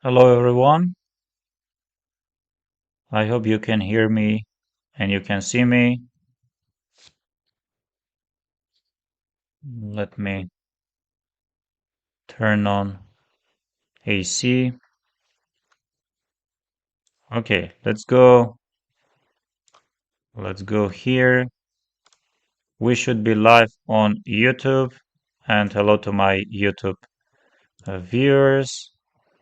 Hello everyone. I hope you can hear me and you can see me. Let me turn on AC. Okay, let's go. Let's go here. We should be live on YouTube. And hello to my YouTube viewers.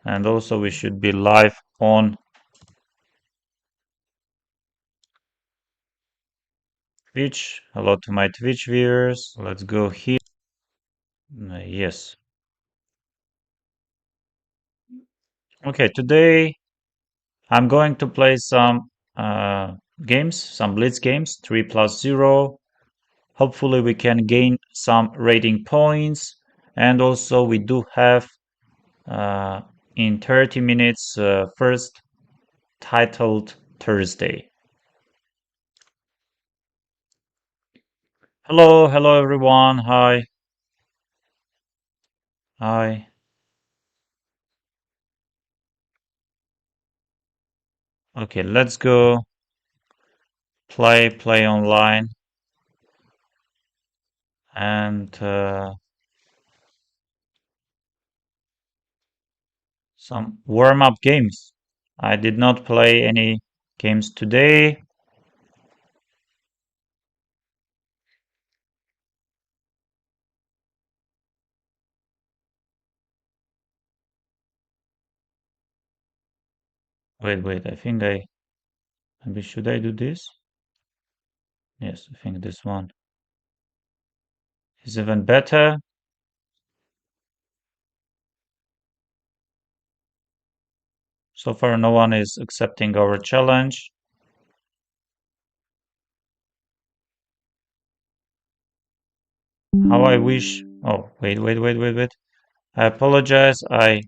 And also we should be live on Twitch. Hello to my Twitch viewers. Let's go here. Yes. Okay, today I'm going to play some games, some Blitz games, 3 plus 0. Hopefully we can gain some rating points. And also we do have uh, in 30 minutes first titled Thursday. Hello everyone. Hi. Hi. Okay, let's go play online and some warm-up games. I did not play any games today. Wait, I think maybe should I do this? Yes, I think this one is even better. So far, no one is accepting our challenge. How I wish. Oh, wait. I apologize. I'm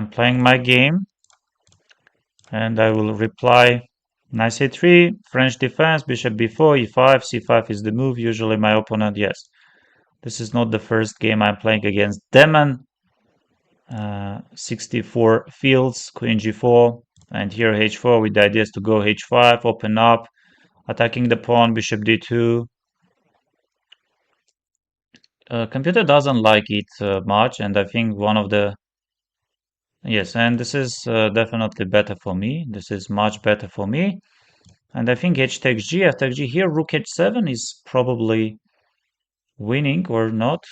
playing my game and I will reply. Knight a3, French defense, bishop b4, e5, c5 is the move. Usually my opponent, yes. This is not the first game I'm playing against Demon. 64 fields, queen g4, and here h4 with the ideas to go h5, open up, attacking the pawn, bishop d2. Computer doesn't like it much, and I think one of the yes, and this is definitely better for me. This is much better for me, and I think h takes g, f takes g here. Rook h7 is probably winning or not.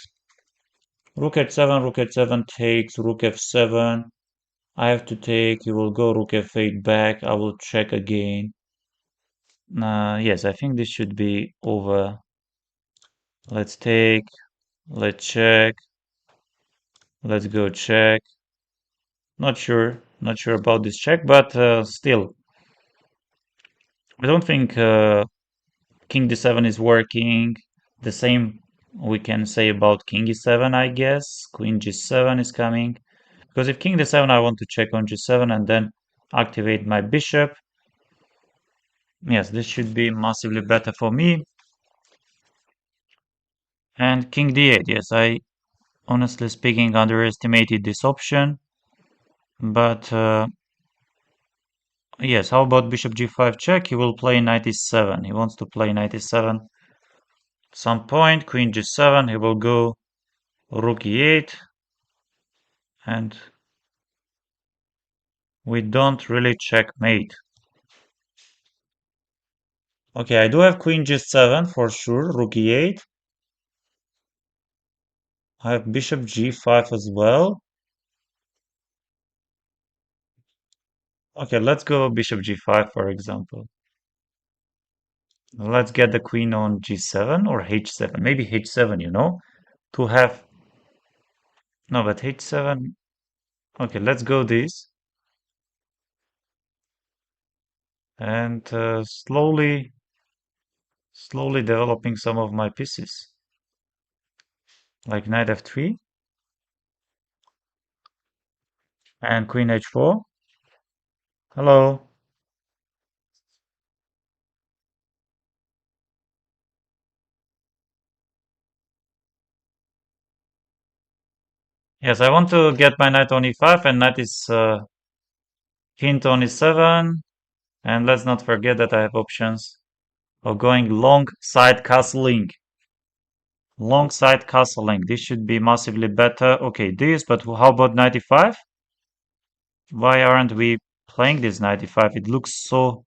Rook h7 takes rook f7. I have to take. He will go rook f8 back. I will check again. Yes, I think this should be over. Let's take. Let's check. Let's go check. Not sure about this check, but still, I don't think King d7 is working. The same we can say about King e7, I guess. Queen g7 is coming. Because if King d7, I want to check on g7 and then activate my bishop. Yes, this should be massively better for me. And King d8, yes, I honestly speaking underestimated this option. But yes, how about bishop g5 check? He will play knight e7. He wants to play knight e7. At some point, queen g7, he will go rook e8. And we don't really checkmate. Okay, I do have queen g7 for sure, rook e8. I have bishop g5 as well. Okay, let's go bishop g5 for example. Let's get the queen on g7 or h7. Maybe h7, to have... No, but h7... Okay, let's go this. And slowly developing some of my pieces. Like knight f3 and queen h4. Hello. Yes, I want to get my knight on e5 and knight is hint on e7. And let's not forget that I have options of going long side castling. Long side castling. This should be massively better. Okay, this, but how about 95? Why aren't we playing this 95? It looks so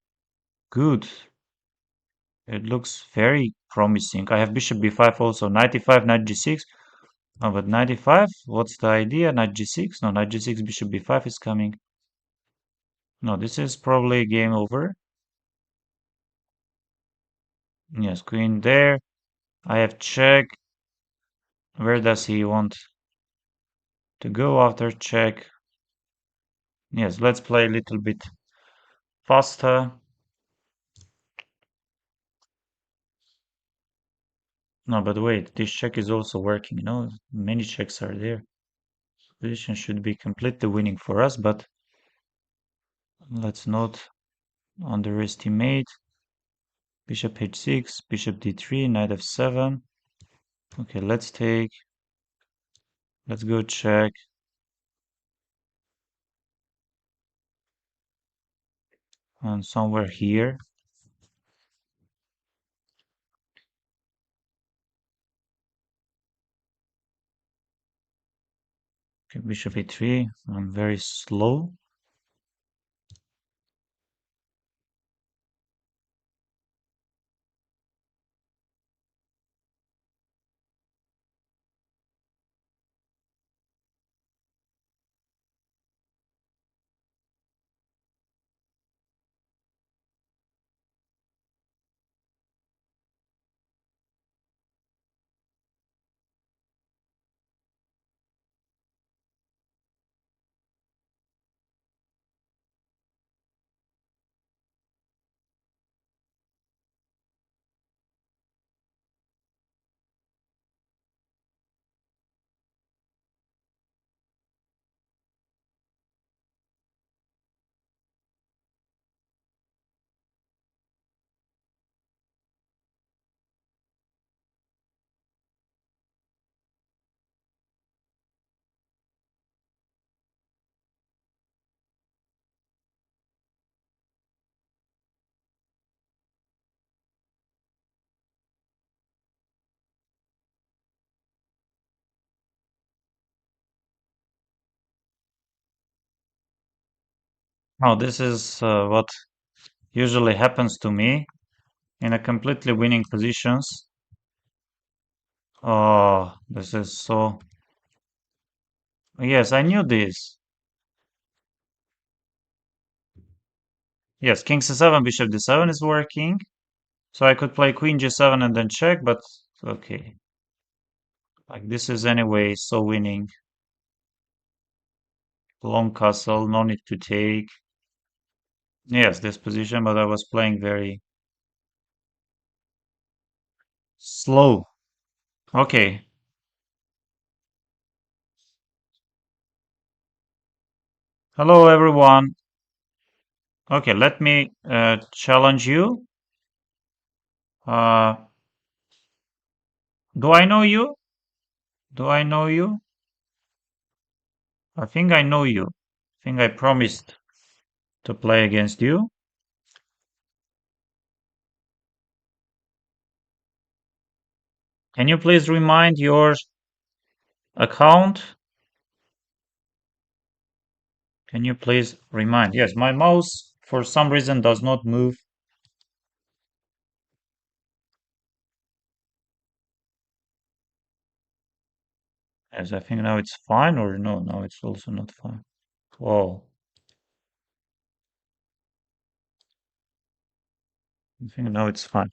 good. It looks very promising. I have bishop b5 also. 95, knight g6. Oh, but 95? What's the idea? Knight g6? No, knight g6, bishop b5 is coming. No, this is probably game over. Yes, queen there. I have check. Where does he want to go after check? Yes, let's play a little bit faster. No, but wait, this check is also working. No, many checks are there. Position should be completely winning for us, but let's not underestimate. Bishop h6, bishop d3, knight f7. Okay, let's take. Let's go check. And somewhere here. Okay, bishop a3. I'm very slow. Now, this is what usually happens to me in a completely winning positions. Oh, this is so. Yes, I knew this. Yes, king c7, bishop d7 is working. So I could play queen g7 and then check, but okay. Like this is anyway so winning. Long castle, no need to take. Yes, this position, but I was playing very slow. Okay. Hello, everyone. Okay, let me challenge you. Uh, do I know you? Do I know you? I think I know you. I think I promised to play against you. Can you please remind your account? Can you please remind? Yes, my mouse for some reason does not move. Yes, I think now it's fine, or no, now it's also not fine. Whoa. I think now it's fine.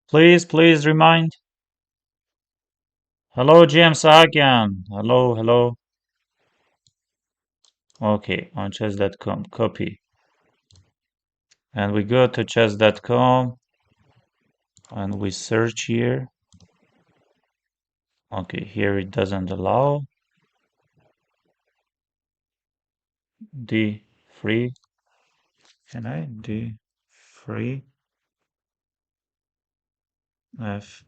Please, please remind. Hello, James again. Hello, hello. Okay, on chess.com, copy. And we go to chess.com and we search here. Okay, here it doesn't allow. D free. Can I? D free. F.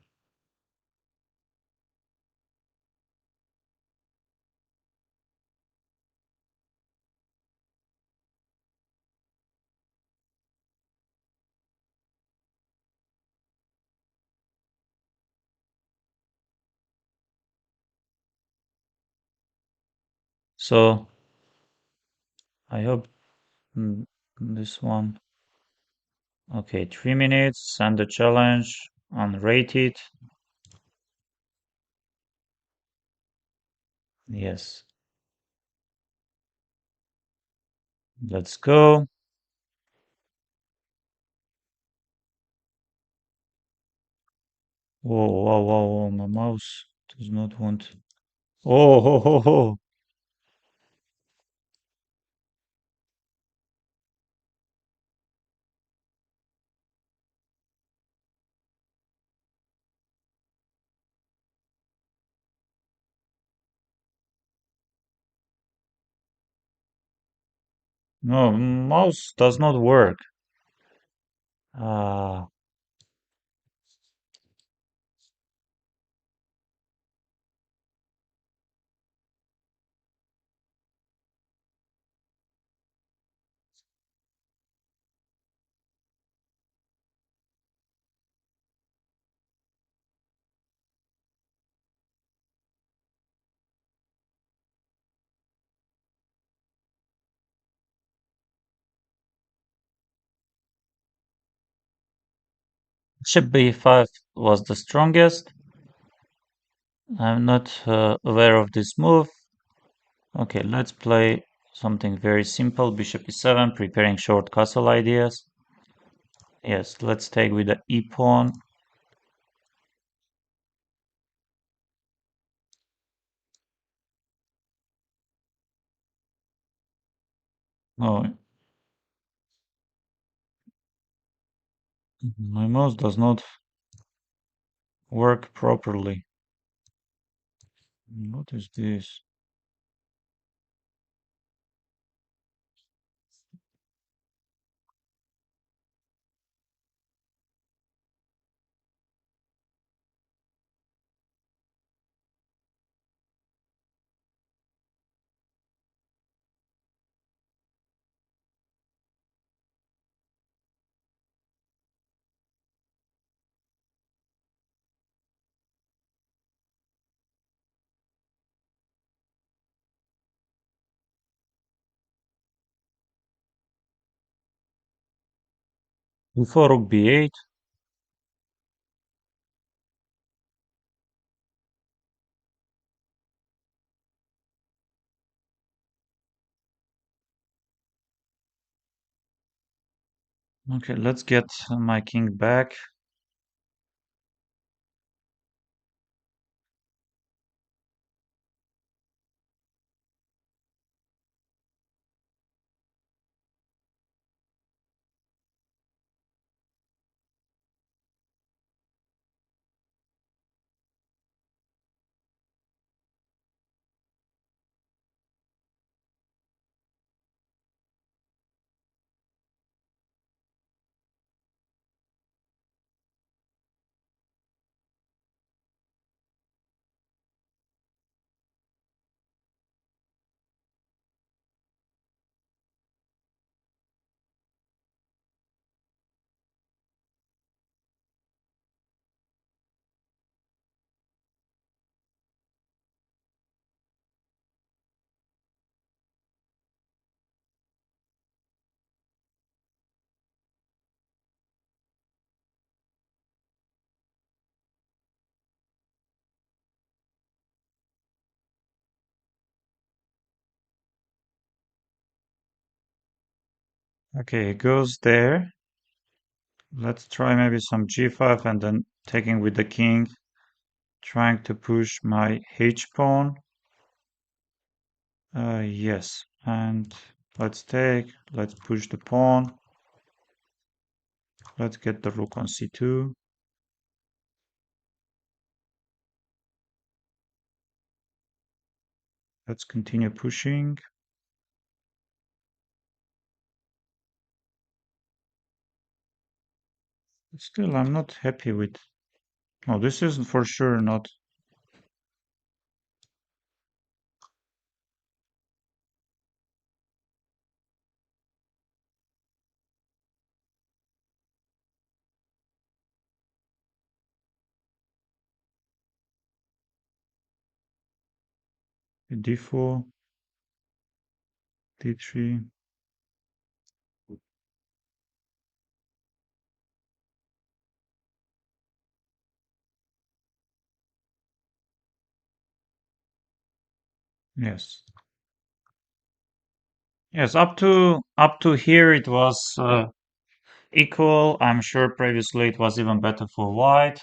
So I hope this one. Okay, 3 minutes. Send the challenge. Unrate it. Yes. Let's go. Whoa, whoa, whoa, whoa. My mouse does not want. Oh, ho, ho, ho. No, mouse does not work. Ah, bishop b5 was the strongest. I'm not aware of this move. Okay, let's play something very simple. Bishop e7, preparing short castle ideas. Yes, let's take with the e pawn. Oh, my mouse does not work properly. What is this? Before rook b8. Okay, let's get my king back. Okay, it goes there. Let's try maybe some g5 and then taking with the king, trying to push my h pawn. Yes, and let's push the pawn. Let's get the rook on c2. Let's continue pushing. Still, I'm not happy with No, this is for sure not d4, d3. Yes. Yes, up to here it was equal. I'm sure previously it was even better for white.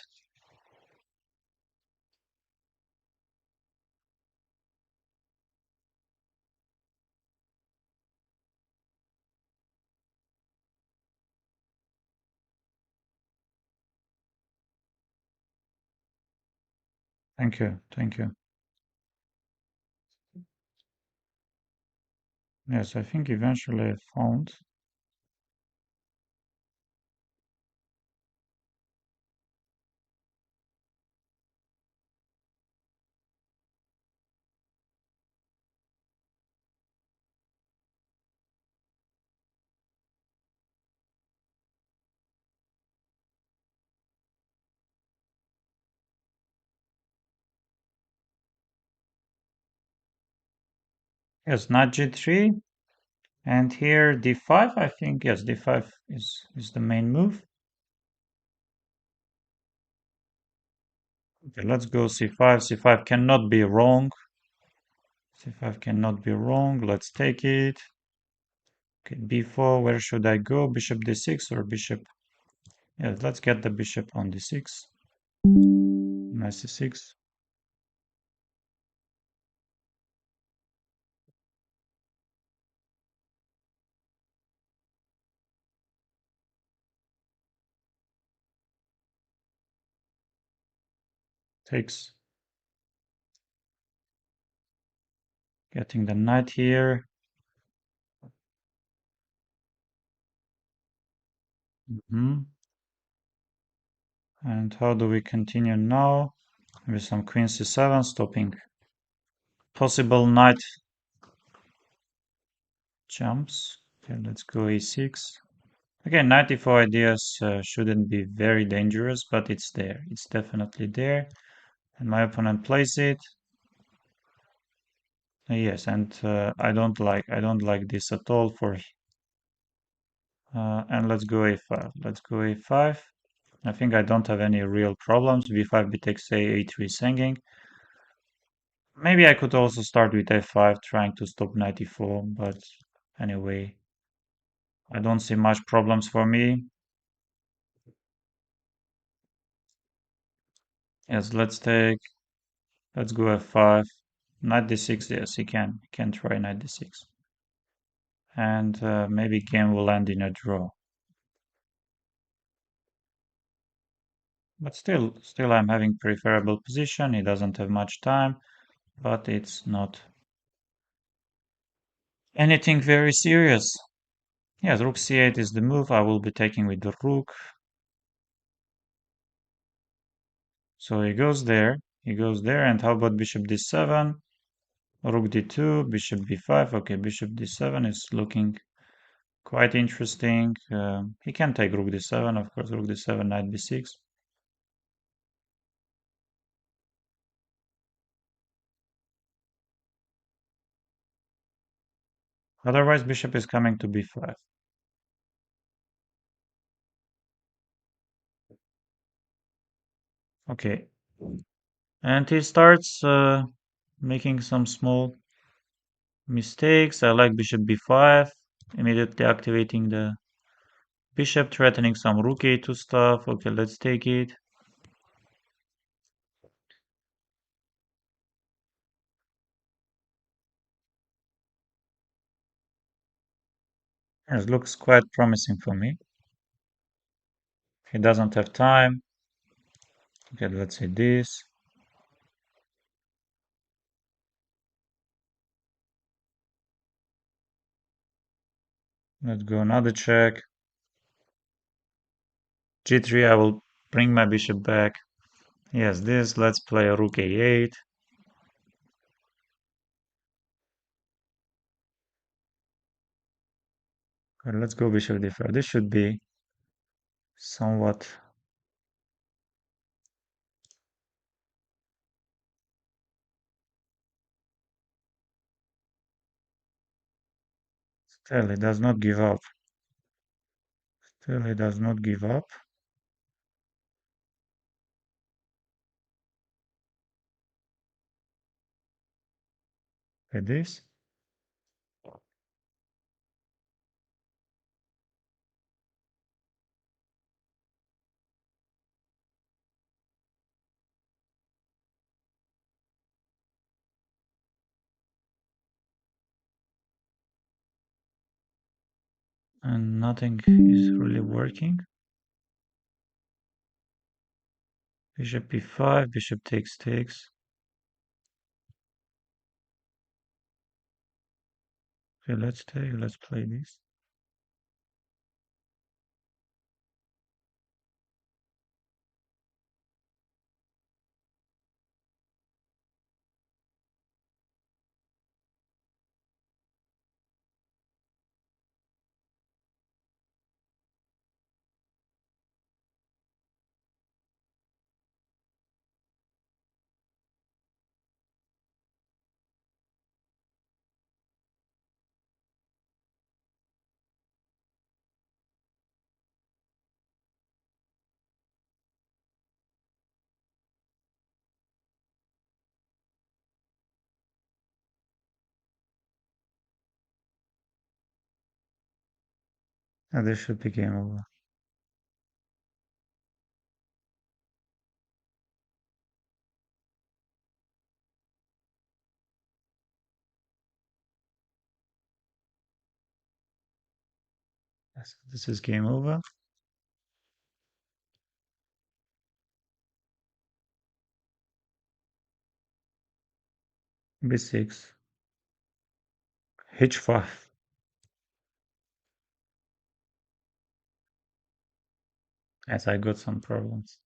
Thank you. Thank you. Yes, I think eventually I found. Yes, knight g3. And here d5, I think. Yes, d5 is the main move. Okay, let's go c5. c5 cannot be wrong. c5 cannot be wrong. Let's take it. Okay, b4. Where should I go? Bishop d6 or bishop? Yeah, let's get the bishop on d6. Knight c6. Takes. Getting the knight here. Mhm. And how do we continue now? With some queen c7, stopping possible knight jumps. Okay, let's go a6. Again, knight e4 ideas shouldn't be very dangerous, but it's there. It's definitely there. And my opponent plays it. Yes, and I don't like this at all for and let's go a5. Let's go a5. I think I don't have any real problems. b5, b takes a3 is hanging. Maybe I could also start with f5, trying to stop knight e4, but anyway, I don't see much problems for me. Yes, let's go f5. Knight d6, yes, he can try knight d6. And maybe game will end in a draw. But still I'm having preferable position. He doesn't have much time, but it's not anything very serious. Yes, rook c8 is the move I will be taking with the rook. So he goes there, and how about bishop d7, rook d2, bishop b5. Okay, bishop d7 is looking quite interesting. He can take rook d7, of course, rook d7, knight b6. Otherwise, bishop is coming to b5. Okay, and he starts making some small mistakes. I like bishop b5, immediately activating the bishop, threatening some rook a2 stuff. Okay, let's take it. It looks quite promising for me. He doesn't have time. Okay, let's say this. Let's go another check. g3, I will bring my bishop back. Yes, this. Let's play rook a8. Okay, let's go bishop d5. This should be somewhat. Still, he does not give up. Still, he does not give up. Like this. And nothing is really working. Bishop b5, bishop takes. Okay, let's play this. And this should be game over. Yes, this is game over. b6. h5. As I got some problems.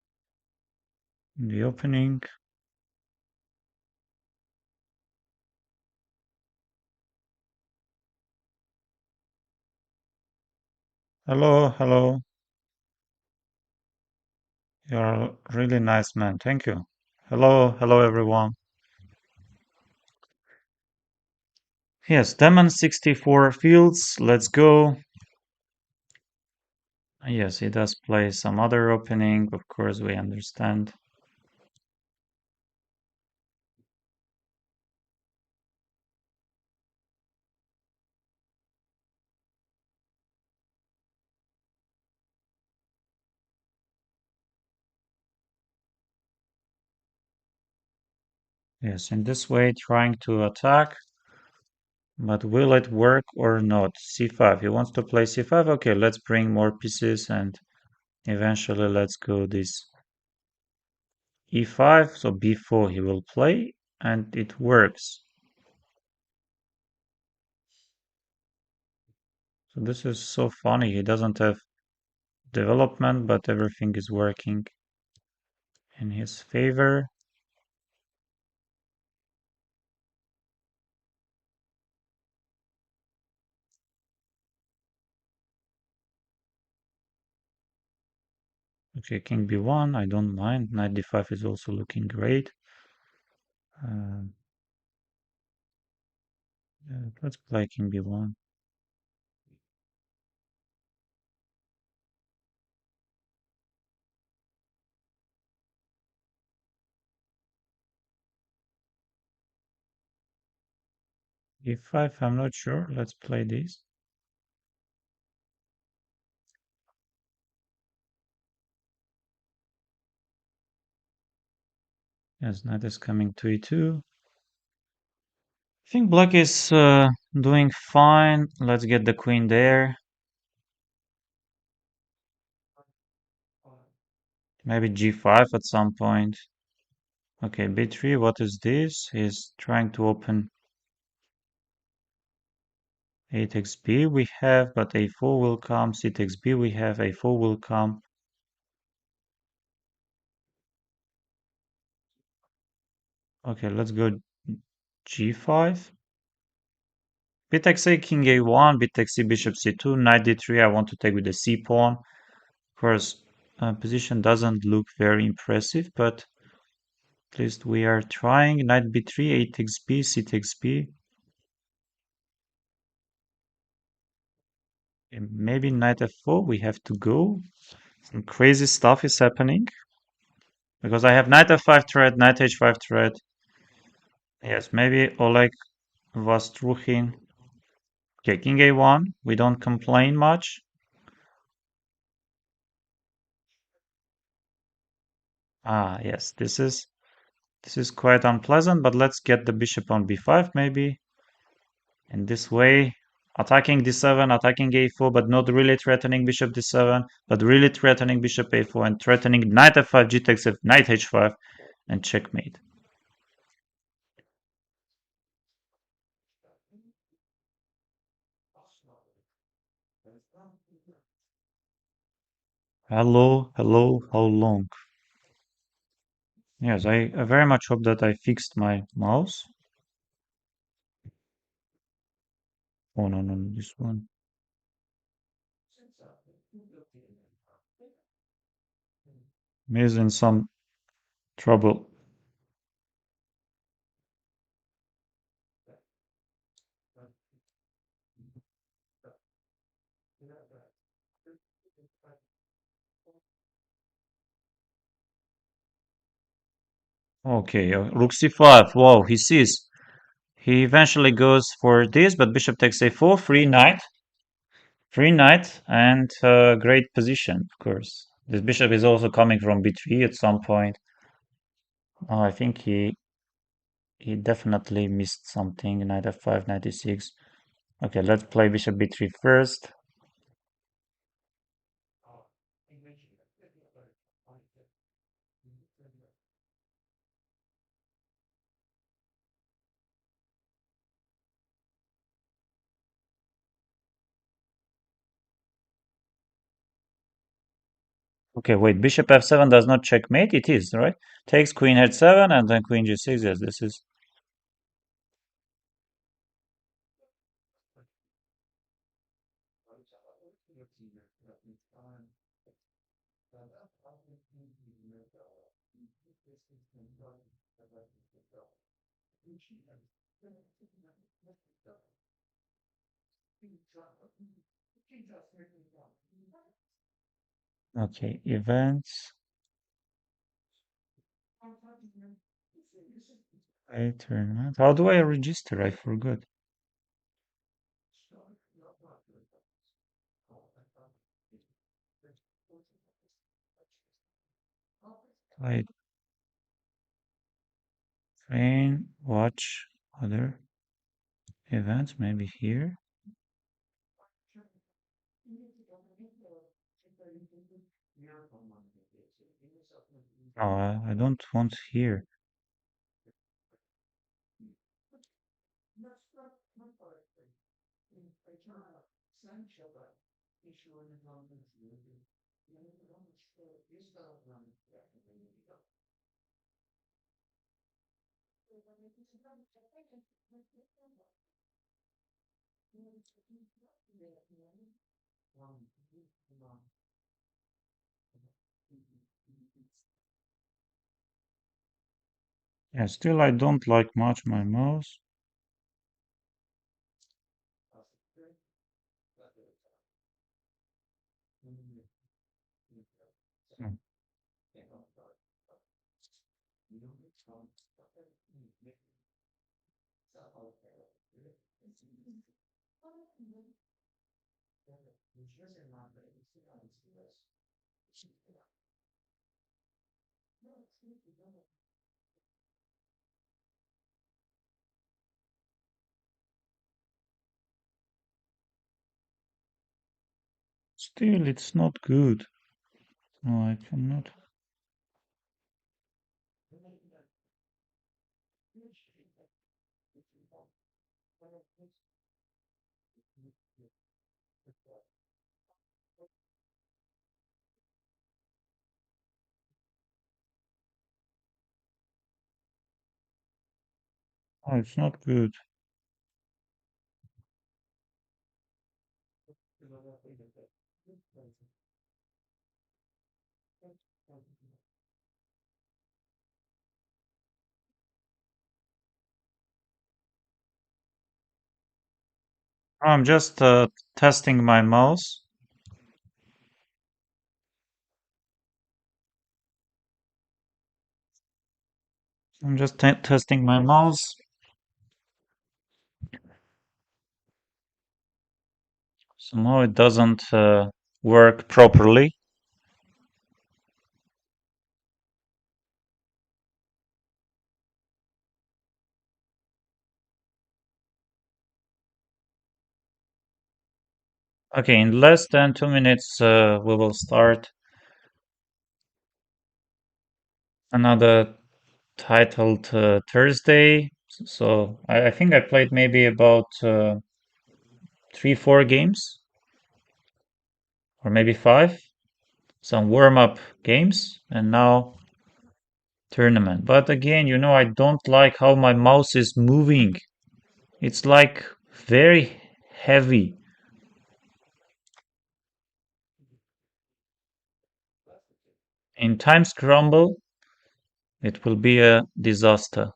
In the opening. Hello, hello. You're a really nice man. Thank you. Hello everyone. Yes, Demon 64 fields. Let's go. Yes, he does play some other opening. Of course, we understand. Yes, in this way, trying to attack. But will it work or not? c5. He wants to play c5. Okay, let's bring more pieces and eventually let's go this e5. So b4 he will play and it works. So this is so funny. He doesn't have development, but everything is working in his favor. Okay, king b1, I don't mind. Knight d5 is also looking great. Uh, yeah, let's play king b1. e5, I'm not sure. Let's play this. Yes, knight is coming to e2. I think black is doing fine. Let's get the queen there. Maybe g5 at some point. Okay, b3, what is this? He's trying to open 8 takes b we have, but a4 will come. C takes b we have, a4 will come. Okay, let's go g5. Bit takes a, king a1, bit takes c, bishop c2, knight d3. I want to take with the c pawn. Of course, position doesn't look very impressive, but at least we are trying. Knight b3, a takes b, c takes b. And maybe knight f4, we have to go. Some crazy stuff is happening. Because I have knight f5 threat, knight h5 threat. Yes, maybe Oleg was Truchin. Okay, king a1. We don't complain much. Ah, yes, this is quite unpleasant, but let's get the bishop on b5 maybe. In this way, attacking d7, attacking a4, but not really threatening bishop d7, but really threatening bishop a4 and threatening knight f5, g takes f, knight h5, and checkmate. Hello, hello, how long? Yes, I very much hope that I fixed my mouse. Oh no, no, this one. Is in some trouble. Okay, rook c5. Wow, he sees. He eventually goes for this, but bishop takes a4, free knight, and great position, of course. This bishop is also coming from b3 at some point. Oh, I think he definitely missed something. Knight f5, knight e6. Okay, let's play bishop b3 first. Okay, wait, bishop f7 does not checkmate. It is, right? Takes queen h7 and then queen g6. Yes, this is. Okay, events. Tournament. How do I register? I forgot. I train, watch other events, maybe here. Oh, I don't want here. Yeah, still I don't like much my mouse. Hmm. Still, it's not good. No, I cannot. Oh, it's not good. I'm just testing my mouse. I'm just testing my mouse. Somehow it doesn't work properly. Okay, in less than 2 minutes, we will start another titled Thursday. So I think I played maybe about 3, 4 games, or maybe five, some warm-up games, and now tournament. But again, I don't like how my mouse is moving. It's like very heavy. In time scramble, it will be a disaster.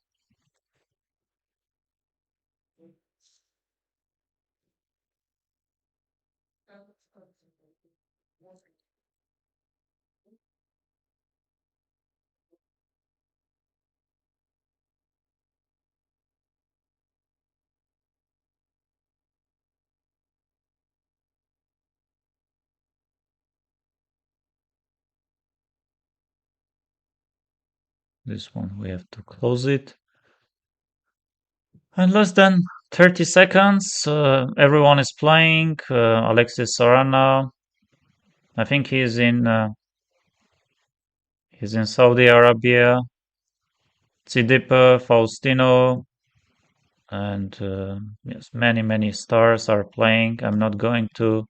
This one we have to close it. In less than 30 seconds, everyone is playing. Alexis Sarana, I think he's in Saudi Arabia. Tsidipe, Faustino, and yes, many stars are playing. I'm not going to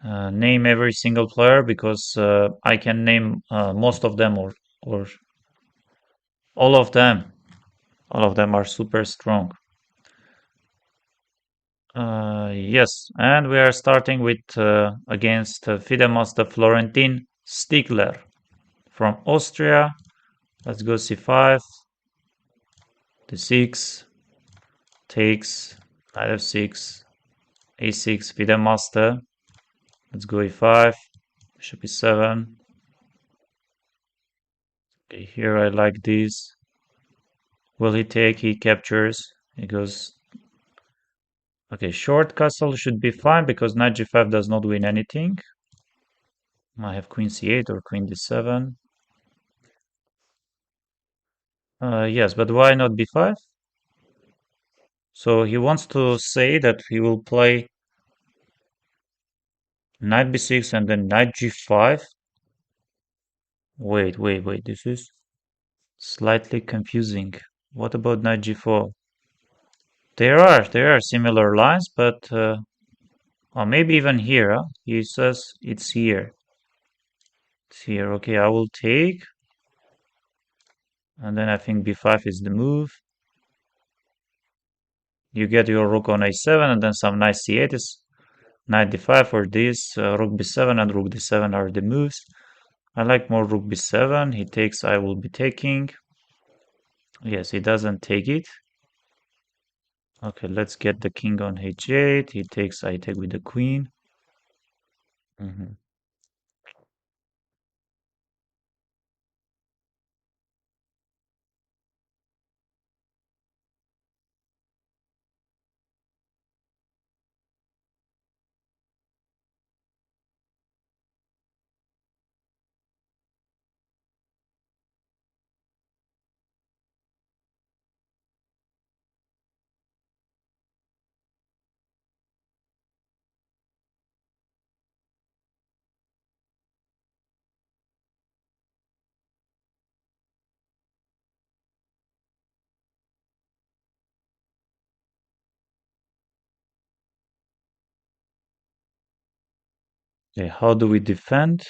name every single player because I can name most of them, or all of them. All of them are super strong. Yes, and we are starting with against FIDE master Florentin Stiegler from Austria. Let's go c5, d6, takes, knight f6, a6, FIDE master. Let's go e5, bishop e7. Okay, here I like this. Will he take? He captures. He goes. Okay, short castle should be fine because knight g5 does not win anything. I have queen c8 or queen d7. Yes, but why not b5? So he wants to say that he will play knight b6 and then knight g5. Wait. This is slightly confusing. What about knight g4? There are similar lines, but or maybe even here. Huh? He says it's here. It's here. Okay, I will take, and then I think b5 is the move. You get your rook on a7, and then some nice c8 is knight d5 for this. Rook b7 and rook d7 are the moves. I like more rook b7. He takes, I will be taking. Yes, he doesn't take it. Okay, let's get the king on h8. He takes, I take with the queen. Mhm. Okay, how do we defend?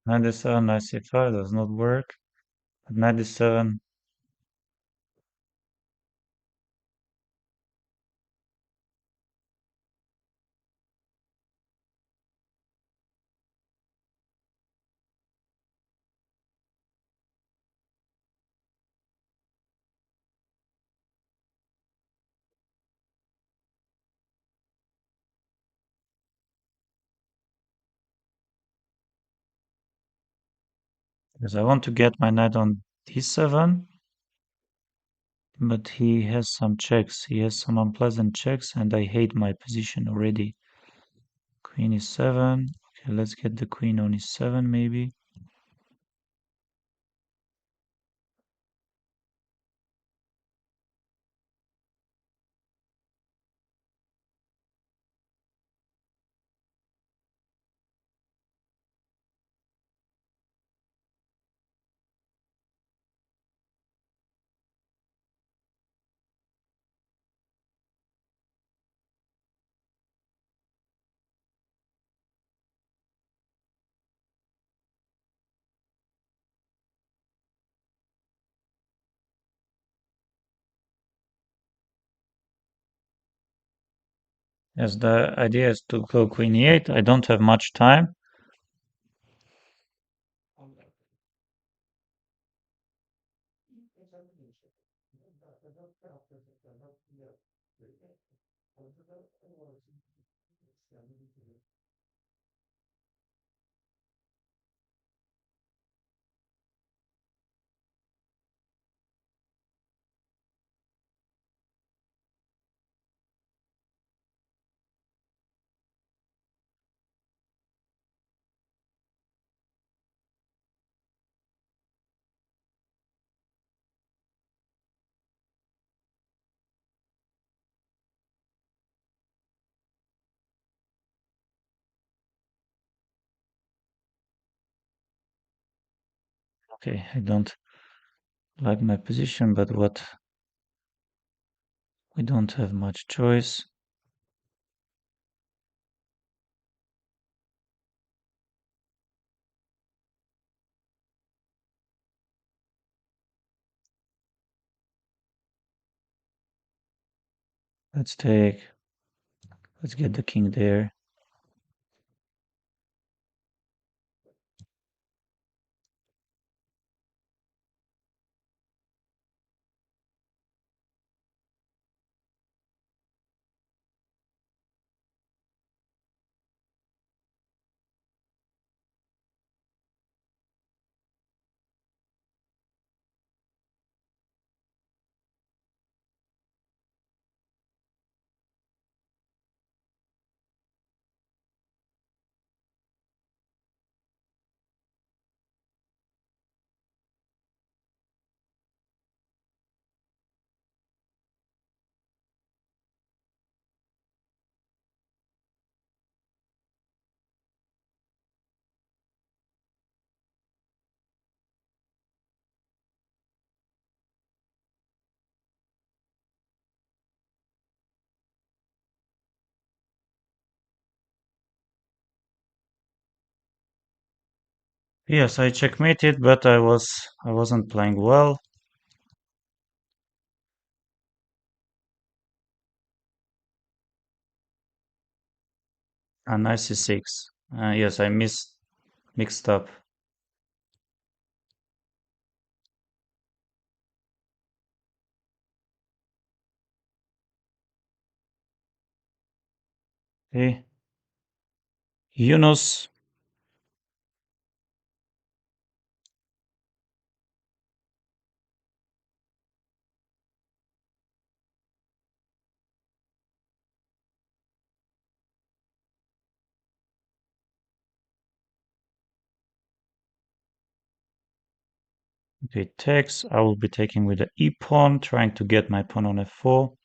Knight d7, knight c5 does not work. Knight d7. Because I want to get my knight on d7, but he has some checks. He has some unpleasant checks, and I hate my position already. Queen e7. Okay, let's get the queen on e7 maybe. Yes, the idea is to go queen e8. I don't have much time. Okay, I don't like my position, but what? We don't have much choice. Let's take. Let's get the king there. Yes, I checkmated, but I wasn't playing well. And knight c6. Yes, I mixed up. Okay. Yunus. Okay, takes. I will be taking with the e pawn, trying to get my pawn on f4.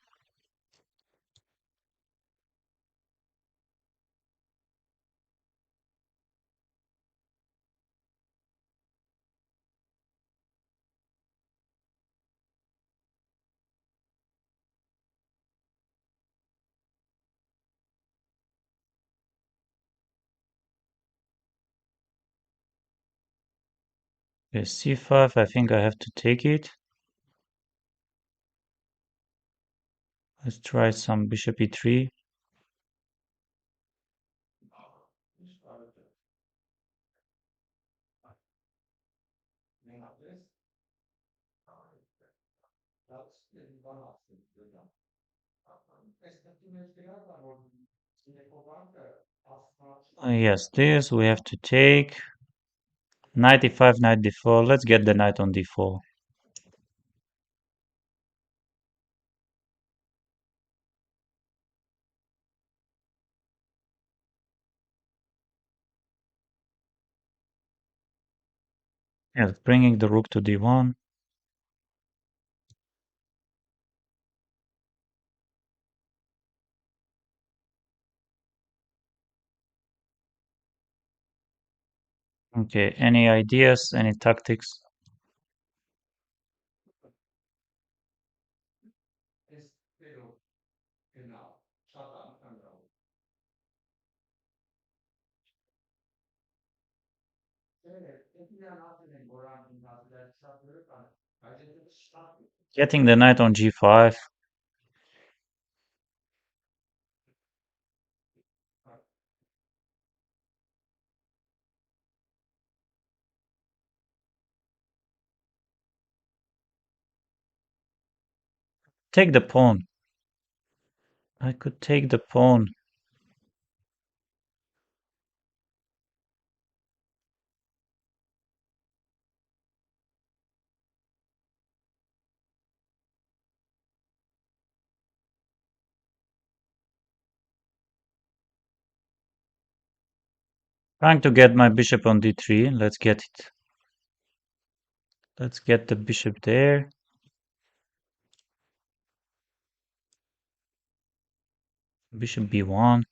Okay, c5, I think I have to take it. Let's try some bishop e3. Yes, this we have to take. Knight e5, knight d4. Let's get the knight on d4. Yes, bringing the rook to d1. Okay, any ideas, any tactics? Getting the knight on g5. Take the pawn. I could take the pawn. Trying to get my bishop on d3. Let's get it. Let's get the bishop there. Bishop b1.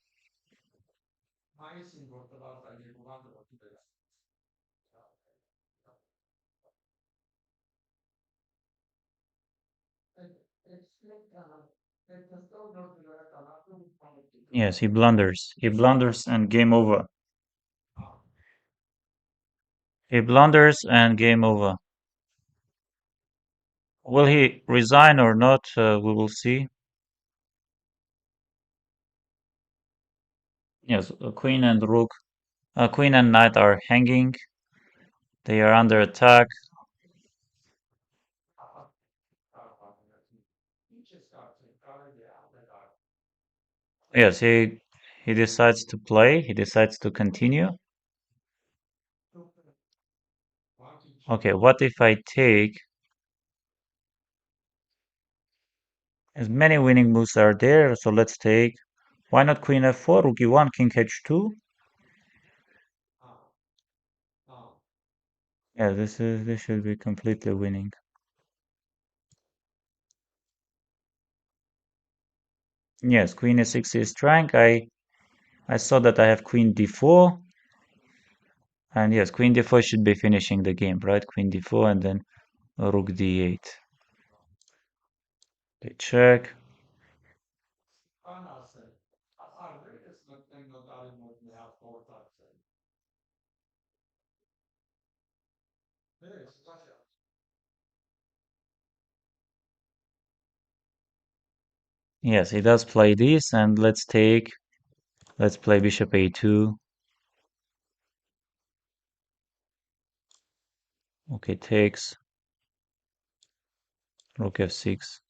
Yes, he blunders. He blunders and game over. He blunders and game over. Will he resign or not? We will see. Yes, queen and rook. Queen and knight are hanging. They are under attack. Yes, he decides to play. He decides to continue. Okay, what if I take? As many winning moves are there, so let's take. Why not queen f4, rook e1, king h2? Yeah, this should be completely winning. Yes, queen e6 is strong. I saw that I have queen d4, and yes, queen d4 should be finishing the game, right? Queen d4 and then rook d8. They check. Yes, he does play this, and let's take. Let's play bishop a2. Okay, takes. Rook f6.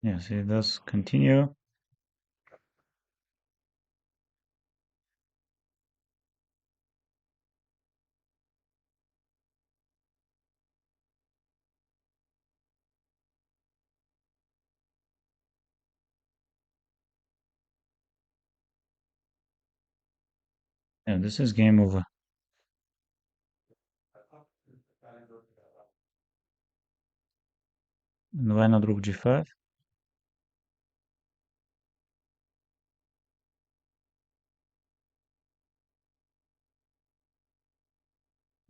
Yes, he does continue. Yeah, this is game over. And why not rook g5?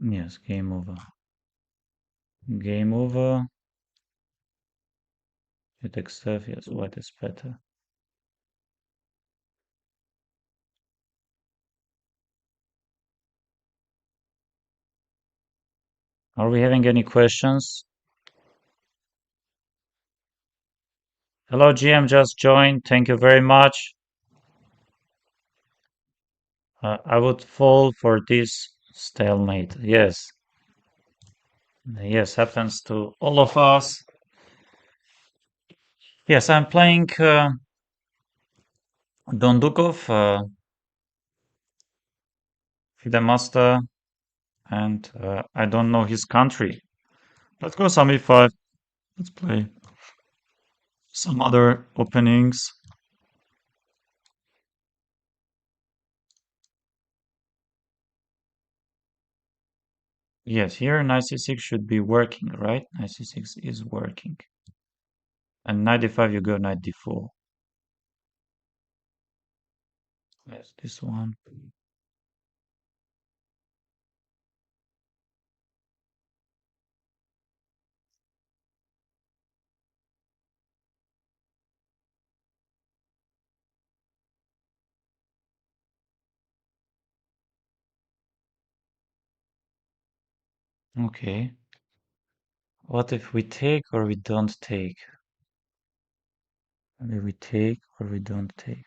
Yes, game over. Game over. It takes f, yes, white is better. Are we having any questions? Hello, GM just joined. Thank you very much. I would fall for this stalemate. Yes. Yes, happens to all of us. Yes, I'm playing Don Dukov, FIDE master, and I don't know his country. Let's go some e5. Let's play some other openings. Yes, here knight c6 should be working, right? Knight c6 is working. And knight d5, you go knight d4. Yes, this one. Okay. What if we take or we don't take? Maybe we take or we don't take.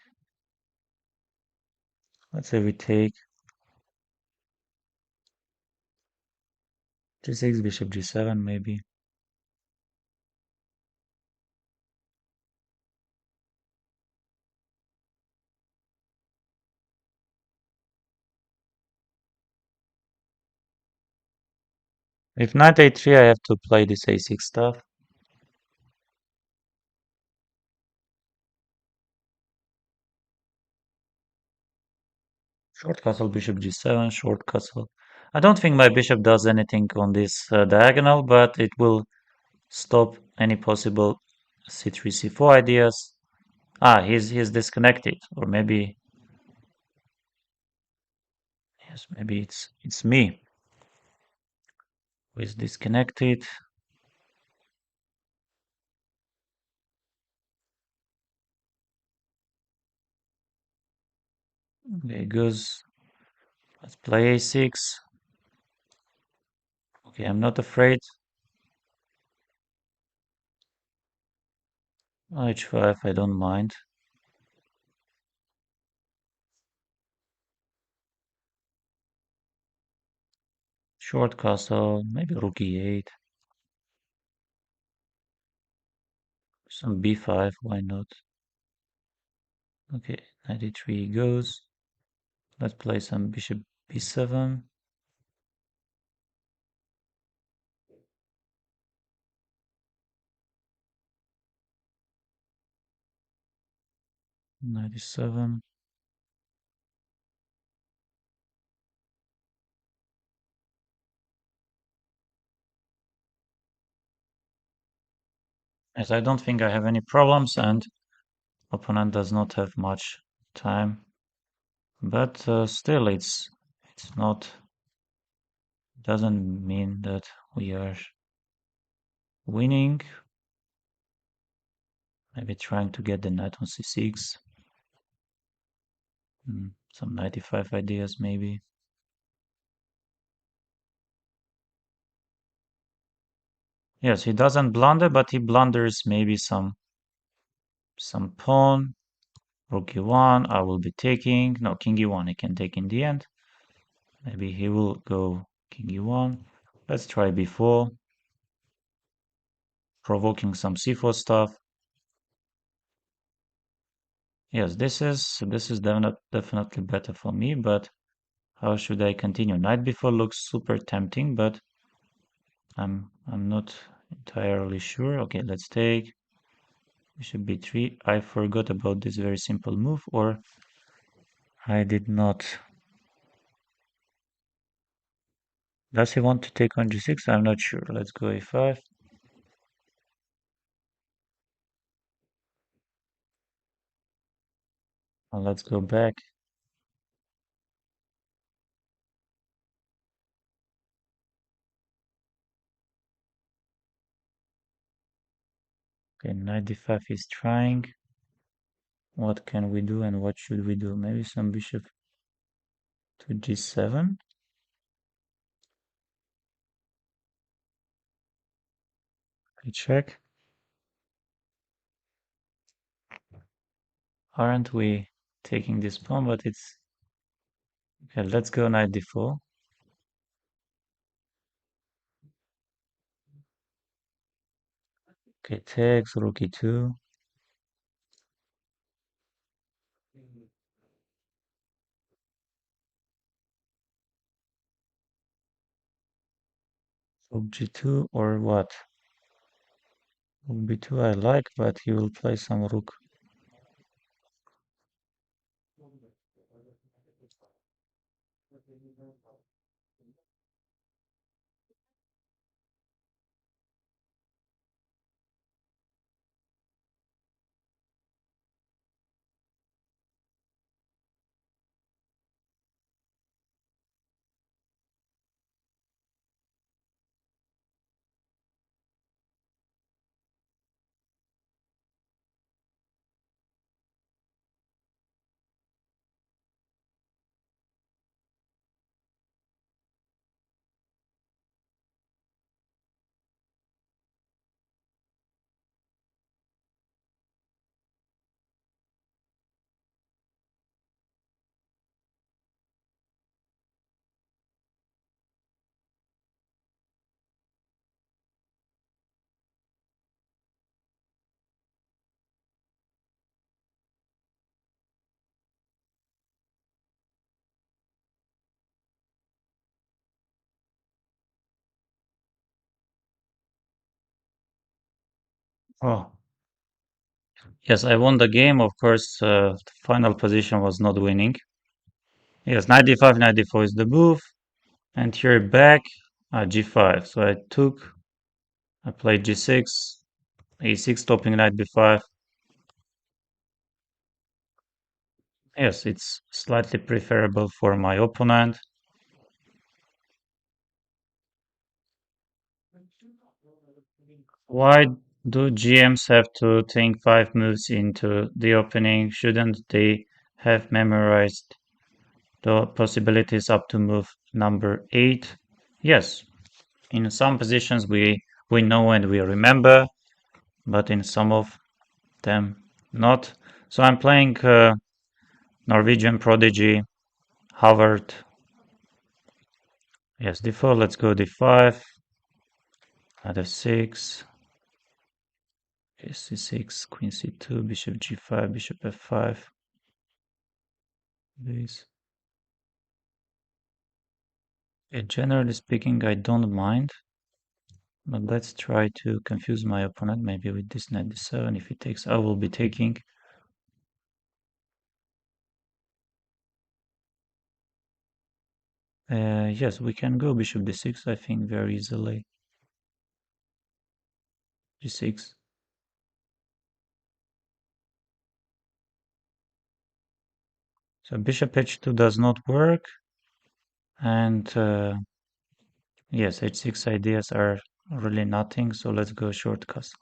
Let's say we take g6, bishop g7, maybe. If knight a3, I have to play this a6 stuff. Short castle, bishop g7, short castle. I don't think my bishop does anything on this diagonal, but it will stop any possible c3, c4 ideas. Ah, he's disconnected, or maybe yes, maybe it's me who is disconnected. Okay, goes. Let's play a6. Okay, I'm not afraid. H5, I don't mind. Short castle, maybe rook e8. Some b5, why not? Okay, knight e3 goes. Let's play some bishop b7. Knight e7. As I don't think I have any problems, and opponent does not have much time. But still, it's not doesn't mean that we are winning. Maybe trying to get the knight on c6. Some 95 ideas maybe. Yes, he doesn't blunder, but he blunders maybe some pawn. Rook e1, I will be taking. No, king e1, I can take in the end. Maybe he will go king e1. Let's try b4. Provoking some c4 stuff. Yes, this is definitely better for me, but how should I continue? Knight before looks super tempting, but I'm not entirely sure. Okay, let's take bishop b3. I forgot about this very simple move, or I did not. Does he want to take on g6? I'm not sure. Let's go a5. And let's go back. Okay, knight d5 is trying. What can we do and what should we do? Maybe some bishop to g7. I check. Aren't we taking this pawn? But it's okay. Let's go knight d4. Okay, takes rook e2. Rook g2 or what? Rook b2 I like, but he will play some rook. Oh, yes, I won the game. Of course, the final position was not winning. Yes, knight d5, knight d4 is the move. And here back, g5. So I played g6, a6, stopping knight b5. Yes, it's slightly preferable for my opponent. Why do GMs have to think 5 moves into the opening? Shouldn't they have memorized the possibilities up to move number 8? Yes, in some positions we know and we remember, but in some of them not. So I'm playing Norwegian prodigy Howard. Yes, d4. Let's go d5. Knight f6. Okay, c6, queen c2, bishop g5, bishop f5. This. Generally speaking, I don't mind, but let's try to confuse my opponent. Maybe with this knight d7. If he takes, I will be taking. Yes, we can go bishop d6. I think very easily. g6. So bishop h2 does not work, and yes, h6 ideas are really nothing. So let's go short castle.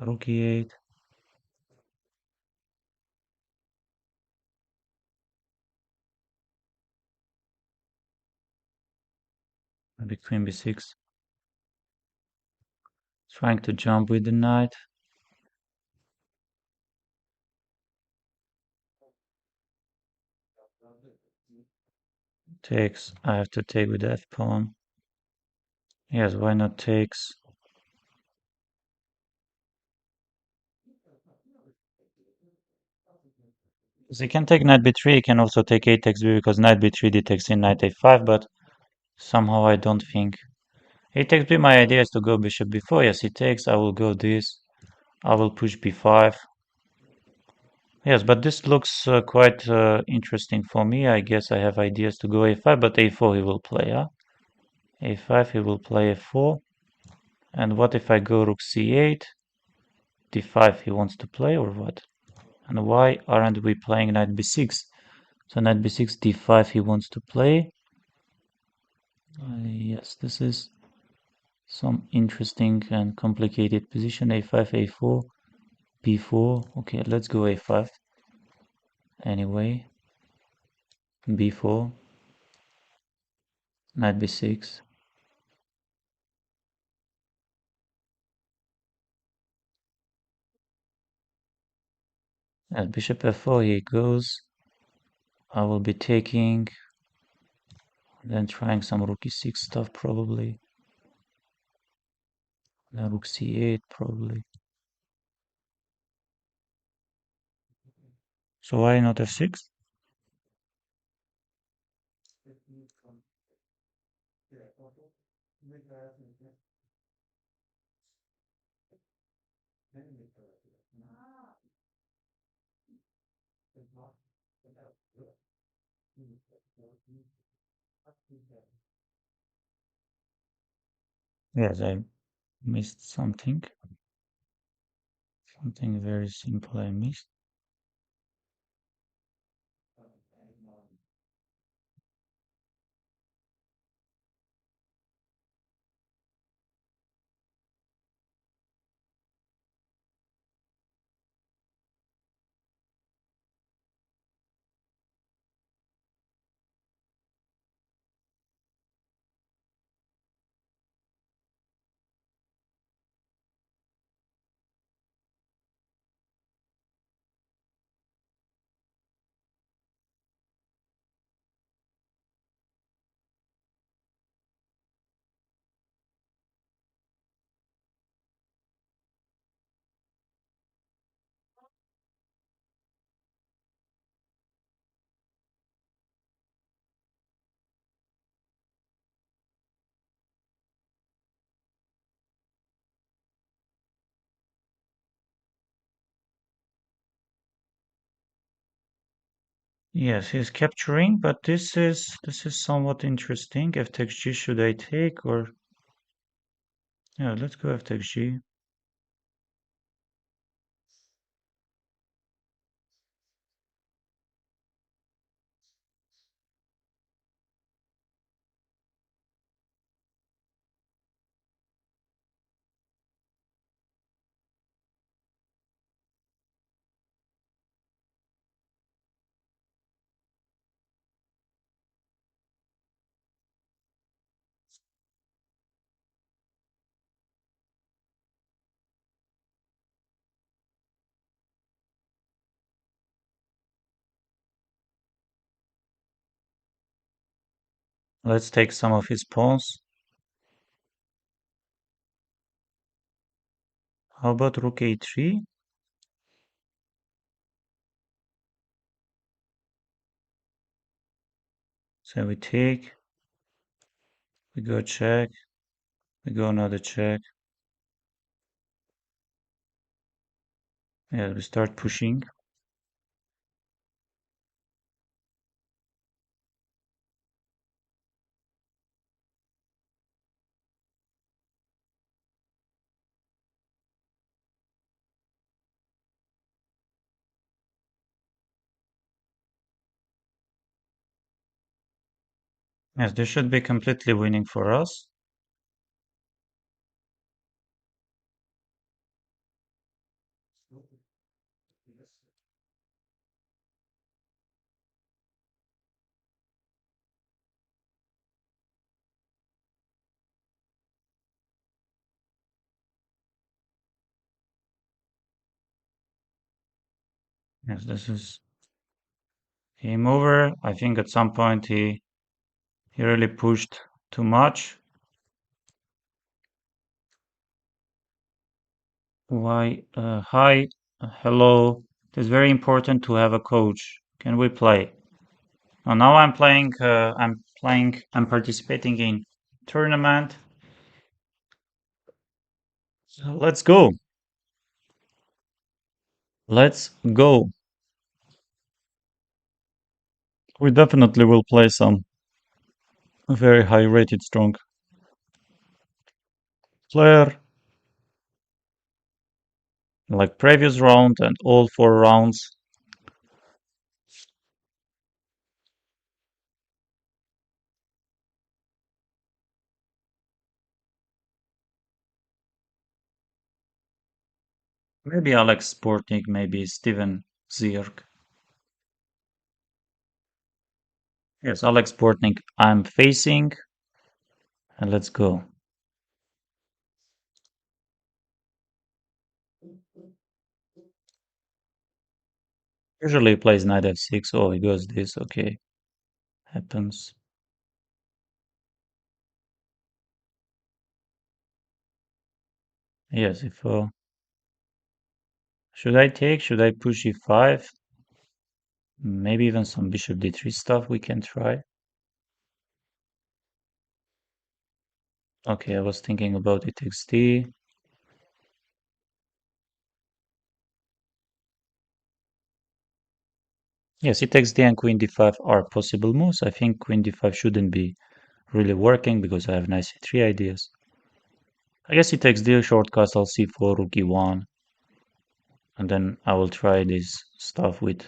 Rook e8. Maybe queen b6. Trying to jump with the knight. Takes. I have to take with f pawn. Yes, why not takes? So he can take knight b3. He can also take a takes b because knight b3 d takes in knight a5. But somehow I don't think a takes b. My idea is to go bishop b4. Yes, he takes. I will go this. I will push b5. Yes, but this looks quite interesting for me. I guess I have ideas to go a5, but a4 he will play, huh? a5 he will play a4. And what if I go rook c8? d5 he wants to play or what? And why aren't we playing knight b6? So knight b6, d5 he wants to play. Yes, this is some interesting and complicated position. a5, a4, b4. Okay, let's go a5. Anyway, b4, knight b6. At bishop f4 he goes. I will be taking, then trying some rook e6 stuff probably. Then rook c8 probably. So why not f6? Yes, I missed something. Something very simple I missed. Yes, he's capturing, but this is somewhat interesting. F takes G, should I take or yeah, let's go F takes G. Let's take some of his pawns. How about rook a3? So we take, we go check, we go another check. Yeah, we start pushing. Yes, this should be completely winning for us. Yes, this is game over. I think at some point he really pushed too much. Why? Hi, hello. It is very important to have a coach. Can we play? Oh, now I'm playing. I'm playing. I'm participating in tournament. So let's go. Let's go. We definitely will play some very high rated strong player like previous round and all 4 rounds. Maybe Alex Sportnik, maybe Steven Zierk. Yes, Alex Sportnik I'm facing, and let's go. Usually he plays knight f6. Oh, he goes this. Okay, happens. Yes, if should I take? Should I push e5? Maybe even some bishop d3 stuff we can try. Okay, I was thinking about it takes d. Yes, it takes d and queen d5 are possible moves. I think queen d5 shouldn't be really working because I have nice c3 ideas. I guess it takes d short castle c4 rook e1, and then I will try this stuff with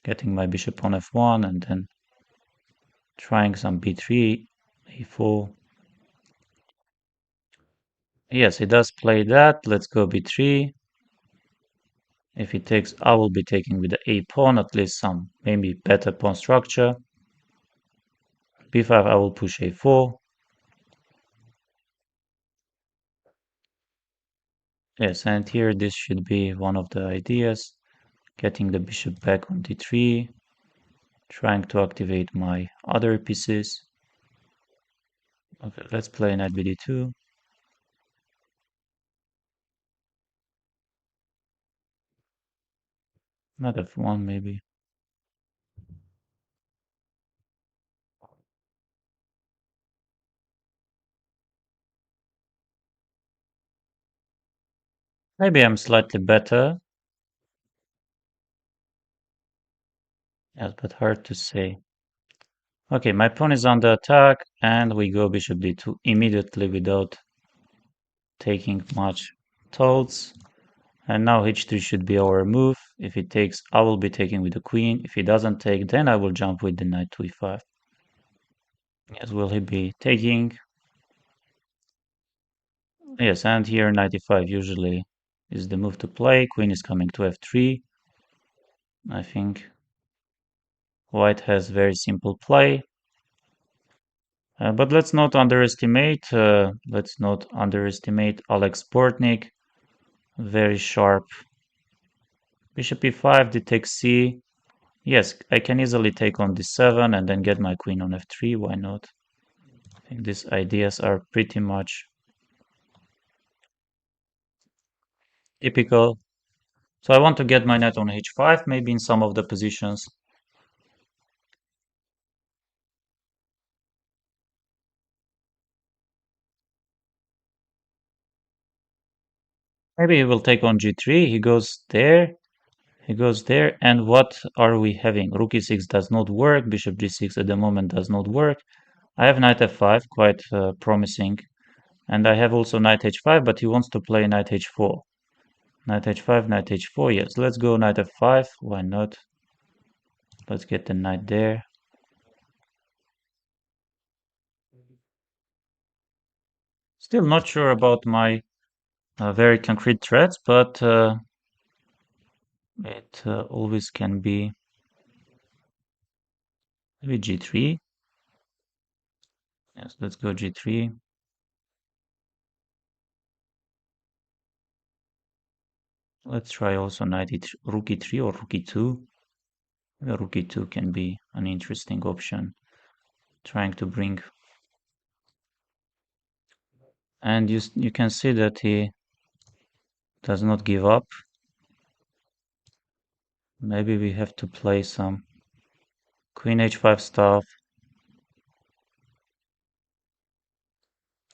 getting my bishop on f1 and then trying some b3, e4. Yes, he does play that. Let's go b3. If he takes, I will be taking with the a pawn, at least some maybe better pawn structure. b5, I will push a4. Yes, and here this should be one of the ideas. Getting the bishop back on d3, trying to activate my other pieces. Okay, let's play knight bd2. Knight f1 maybe. Maybe I'm slightly better. Yes, but hard to say. Okay, my pawn is under attack, and we go bishop d2 immediately without taking much thoughts. And now h3 should be our move. If he takes, I will be taking with the queen. If he doesn't take, then I will jump with the knight to e5. Yes, will he be taking? Yes, and here knight e5 usually is the move to play. Queen is coming to f3. I think white has very simple play. But let's not underestimate Alex Bortnik. Very sharp. Bishop e5, d takes c. Yes, I can easily take on d7 and then get my queen on f3. Why not? I think these ideas are pretty much typical. So I want to get my knight on h5, maybe in some of the positions. Maybe he will take on g3. He goes there. He goes there. And what are we having? Rook e6 does not work. Bishop g6 at the moment does not work. I have knight f5, quite promising. And I have also knight h5, but he wants to play knight h4. Knight h5, knight h4. Yes, let's go knight f5. Why not? Let's get the knight there. Still not sure about my very concrete threats, but it always can be. Maybe g3. Yes, let's go g3. Let's try also knight e3, rook e3 or rook e2. Rook e2 can be an interesting option. Trying to bring, and you can see that he does not give up. Maybe we have to play some queen h5 stuff.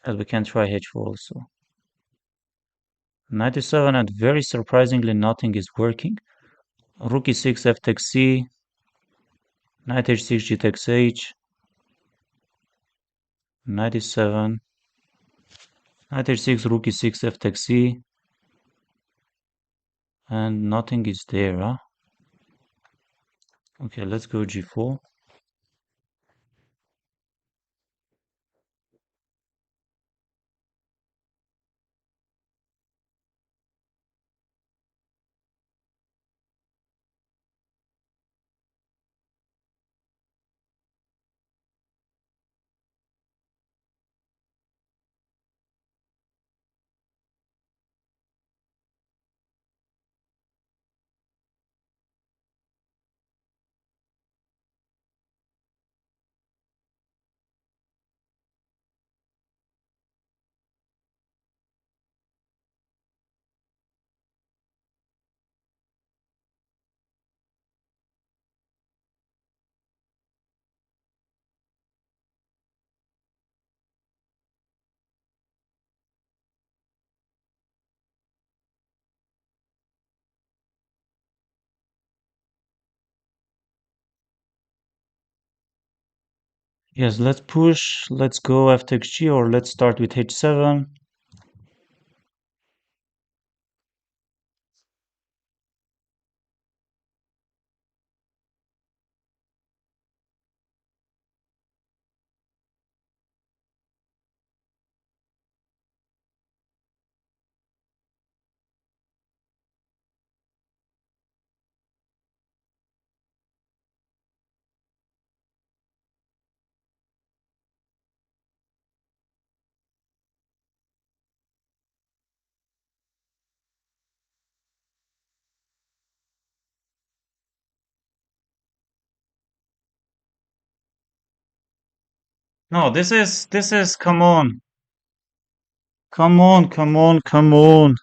As we can try h4 also. Knight e7, and very surprisingly nothing is working. Rook e6, f takes c. Knight h6, g takes h. Knight e7. Knight h6, rook e6, f takes c. And nothing is there, huh? Okay, let's go g4. Yes, let's push. Let's go f takes g, or let's start with h7. No, this is come on. Come on, come on, come on.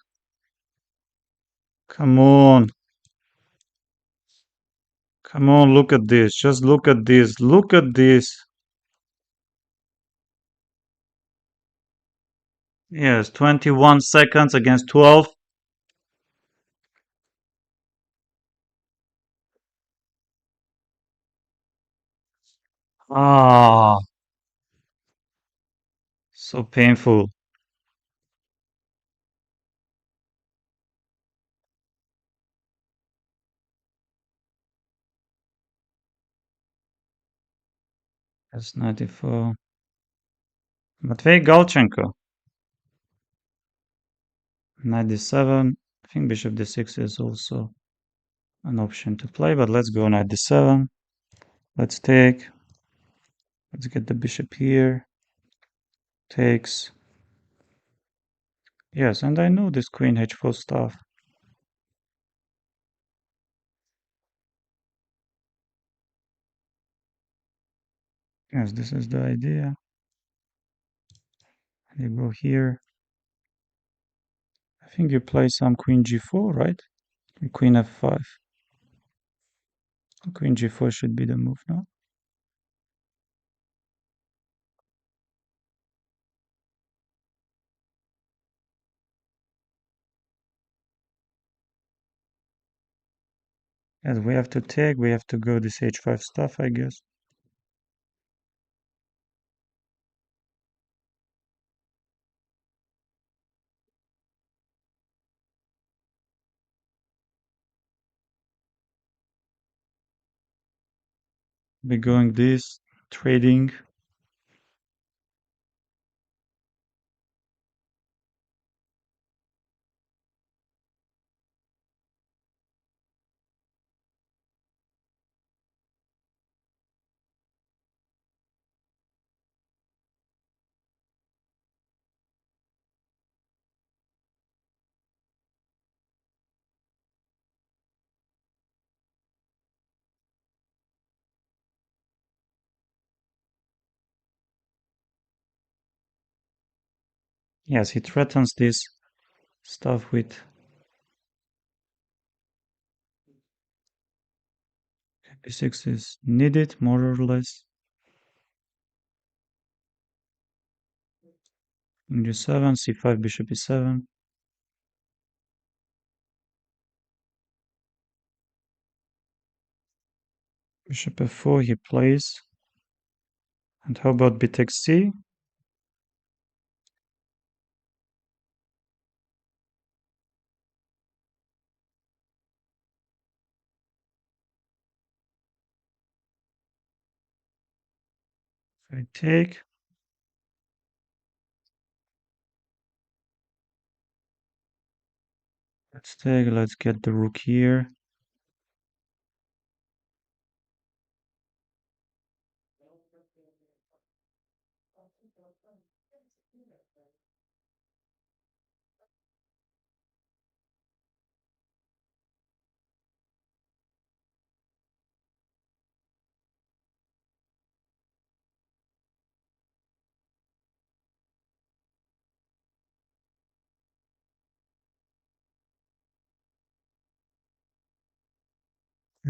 Come on. Come on, look at this. Just look at this. Look at this. Yes, 21 seconds against 12. Ah, so painful. That's 94. Matvey Galchenko. 97. I think bishop d6 is also an option to play, but let's go knight d7. Let's take. Let's get the bishop here. Takes. Yes, and I know this queen h4 stuff. Yes, this is the idea. You go here. I think you play some queen g4, right? Queen f5. Queen g4 should be the move now. Yes, we have to take, we have to go this h5 stuff, I guess. We're going this, trading. Yes, he threatens this stuff with b6 is needed, more or less. g7, c5, bishop e7. Bishop f4, he plays. And how about b takes c? If I take, let's get the rook here.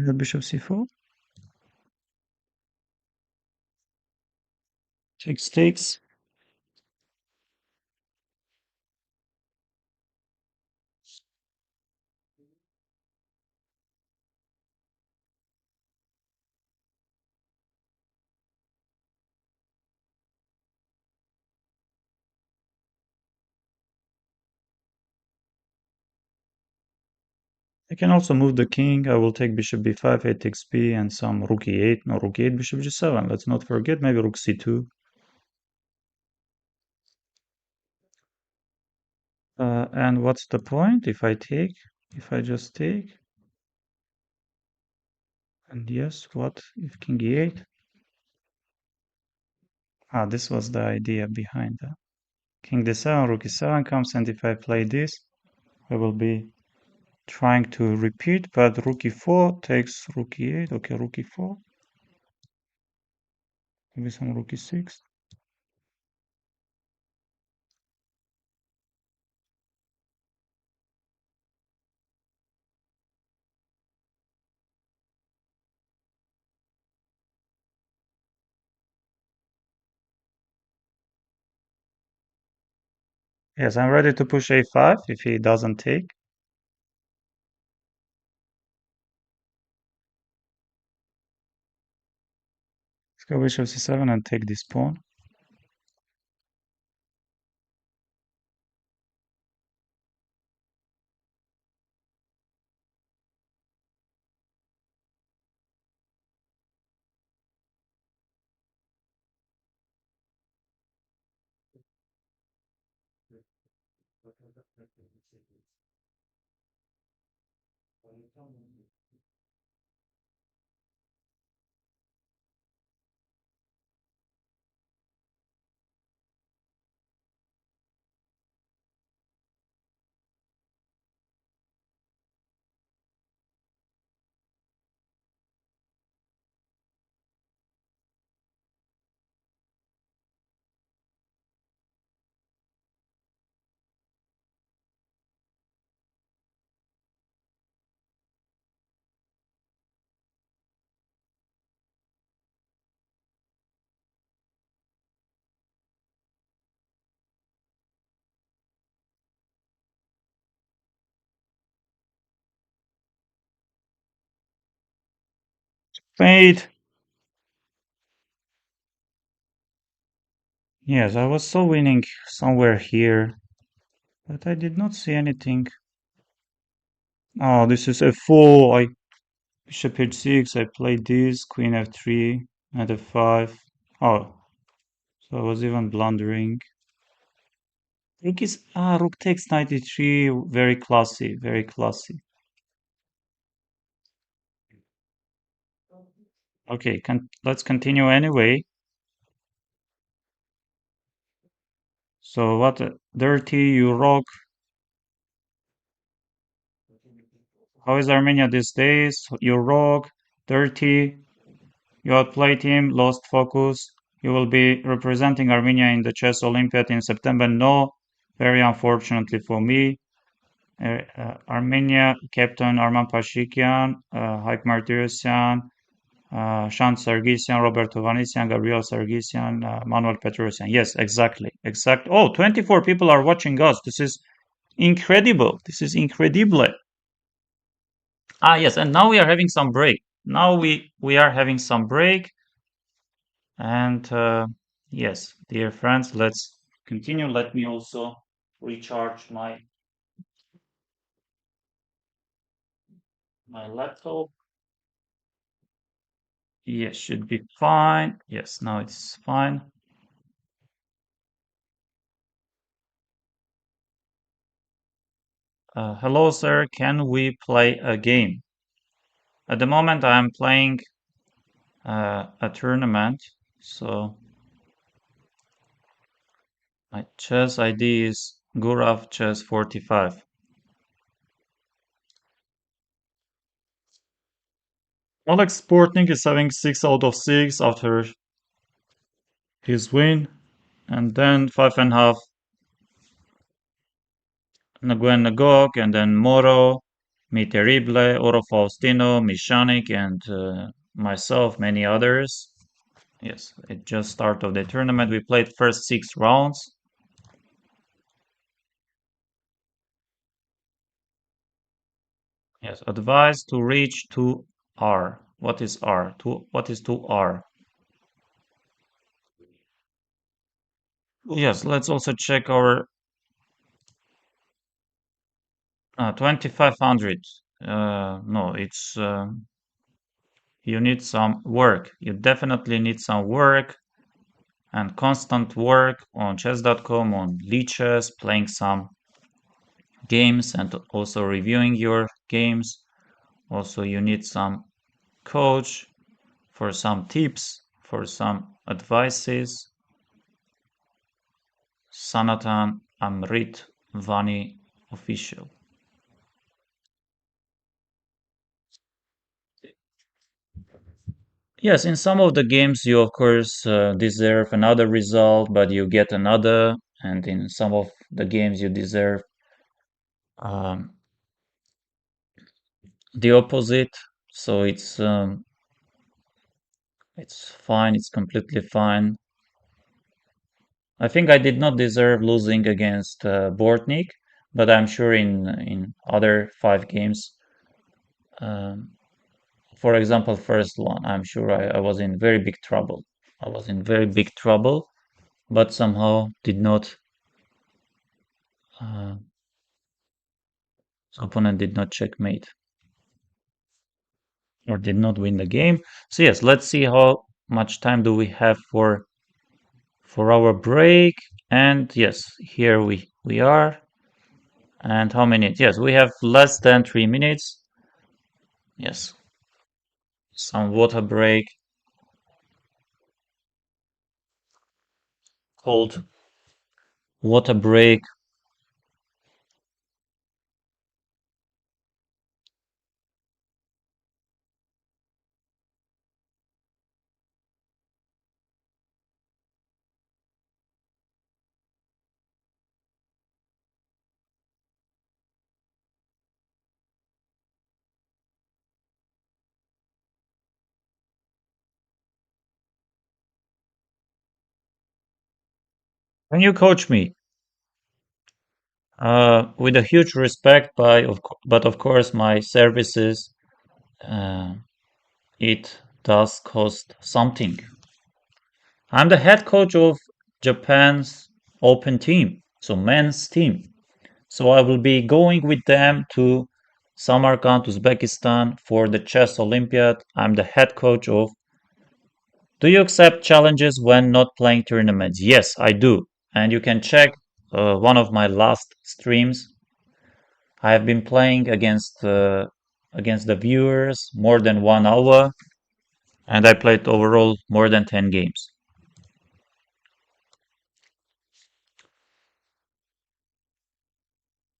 The bishop c4. Takes. I can also move the king. I will take bishop b5, a takes b, and some rook e8. No, rook e8, bishop g7. Let's not forget, maybe rook c2. And what's the point if I take? If I just take? And yes, what if king e8? Ah, this was the idea behind that. King d7, rook e7 comes, and if I play this, I will be trying to repeat, but rook e4 takes rook e8. Okay, rook e4. Maybe some rook e6. Yes, I'm ready to push a5 if he doesn't take. Let's go bishop c7 and take this pawn. Fade. Yes, I was so winning somewhere here, but I did not see anything. Oh, this is f4. Bishop h6. I played this. Queen f3. Knight f5. Oh, so I was even blundering. Rook takes knight e3. Very classy. Very classy. Okay, let's continue anyway. So what? Dirty, you rock. How is Armenia these days? You rock. Dirty. You outplayed him, lost focus. You will be representing Armenia in the Chess Olympiad in September. No, very unfortunately for me. Armenia captain Arman Pashikian, Haik Martirosyan, Shant Sargsyan, Robert Ovanesyan, Gabriel Sargsyan, Manuel Petrosyan. Yes, exactly. Exact. Oh, 24 people are watching us. This is incredible. This is incredible. Ah, yes, and now we are having some break. now we are having some break, and yes, dear friends, let's continue. Let me also recharge my laptop. Yes, should be fine. Yes, now it's fine. Hello, sir. Can we play a game? At the moment, I'm playing a tournament. So my chess ID is Gurav Chess 45. Alex Sportnik is having 6 out of 6 after his win. And then 5.5 Nguyen Ngok, and then Moro, Mi Terrible, Oro Faustino, Mishanik, and myself, many others. Yes, it just start of the tournament. We played first 6 rounds. Yes, advice to reach 2R. What is R? What is 2R? Yes, let's also check our 2500. No, it's you need some work. You definitely need some work and constant work on chess.com, on leeches, playing some games and also reviewing your games. Also, you need some coach for some tips, for some advices. Sanatan Amrit Vani official. Yes, in some of the games you of course deserve another result, but you get another, and in some of the games you deserve um, the opposite. So it's fine. It's completely fine. I think I did not deserve losing against Bortnik, but I'm sure in other 5 games, um, for example, first one, I'm sure I was in very big trouble. I was in very big trouble, but somehow did not. Uh, Opponent did not checkmate or did not win the game. So yes, let's see how much time do we have for our break. And yes, here we are. And how many? Yes, we have less than 3 minutes. Yes, some water break, cold water break. Can you coach me? With a huge respect, but of course my services, uh, it does cost something. I'm the head coach of Japan's Open team, so men's team. So I will be going with them to Samarkand, Uzbekistan for the chess Olympiad. I'm the head coach of. Do you accept challenges when not playing tournaments? Yes, I do. And you can check one of my last streams. I have been playing against the viewers more than 1 hour, and I played overall more than 10 games.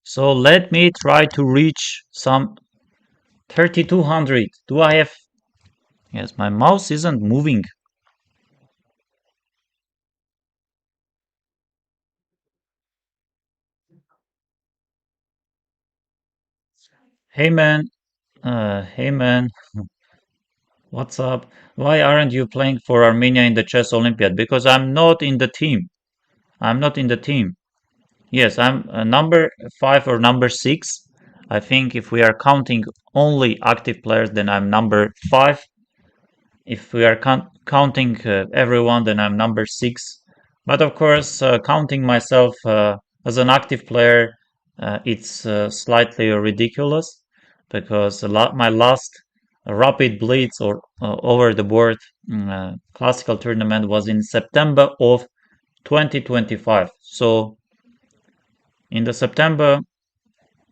So let me try to reach some 3200. Do I have? Yes, my mouse isn't moving. Hey man, hey man, what's up? Why aren't you playing for Armenia in the chess Olympiad? Because I'm not in the team. I'm not in the team. Yes, I'm number 5 or number 6. I think if we are counting only active players, then I'm number 5. If we are counting everyone, then I'm number 6. But of course, counting myself as an active player, it's slightly ridiculous because my last rapid blitz or over the board classical tournament was in September of 2025. So in the September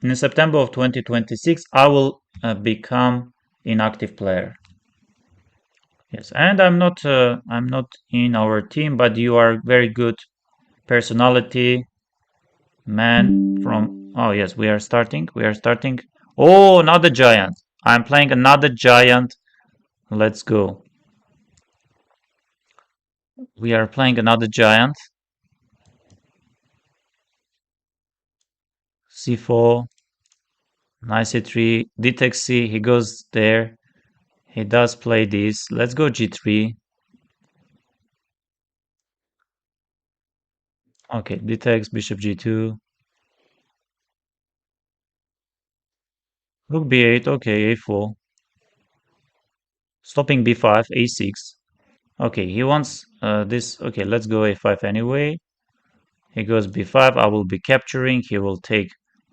in September of 2026, I will become inactive player. Yes, and I'm not in our team, but you are very good personality man from. Oh yes, we are starting. We are starting. Oh, another giant. I'm playing another giant. Let's go. We are playing another giant. C4, knight C3, d takes C. He goes there. He does play this. Let's go G3. Okay, d takes bishop G2. Rook B8. Okay, A4. Stopping B5, A6. Okay, he wants this. Okay, let's go A5 anyway. He goes B5. I will be capturing. He will take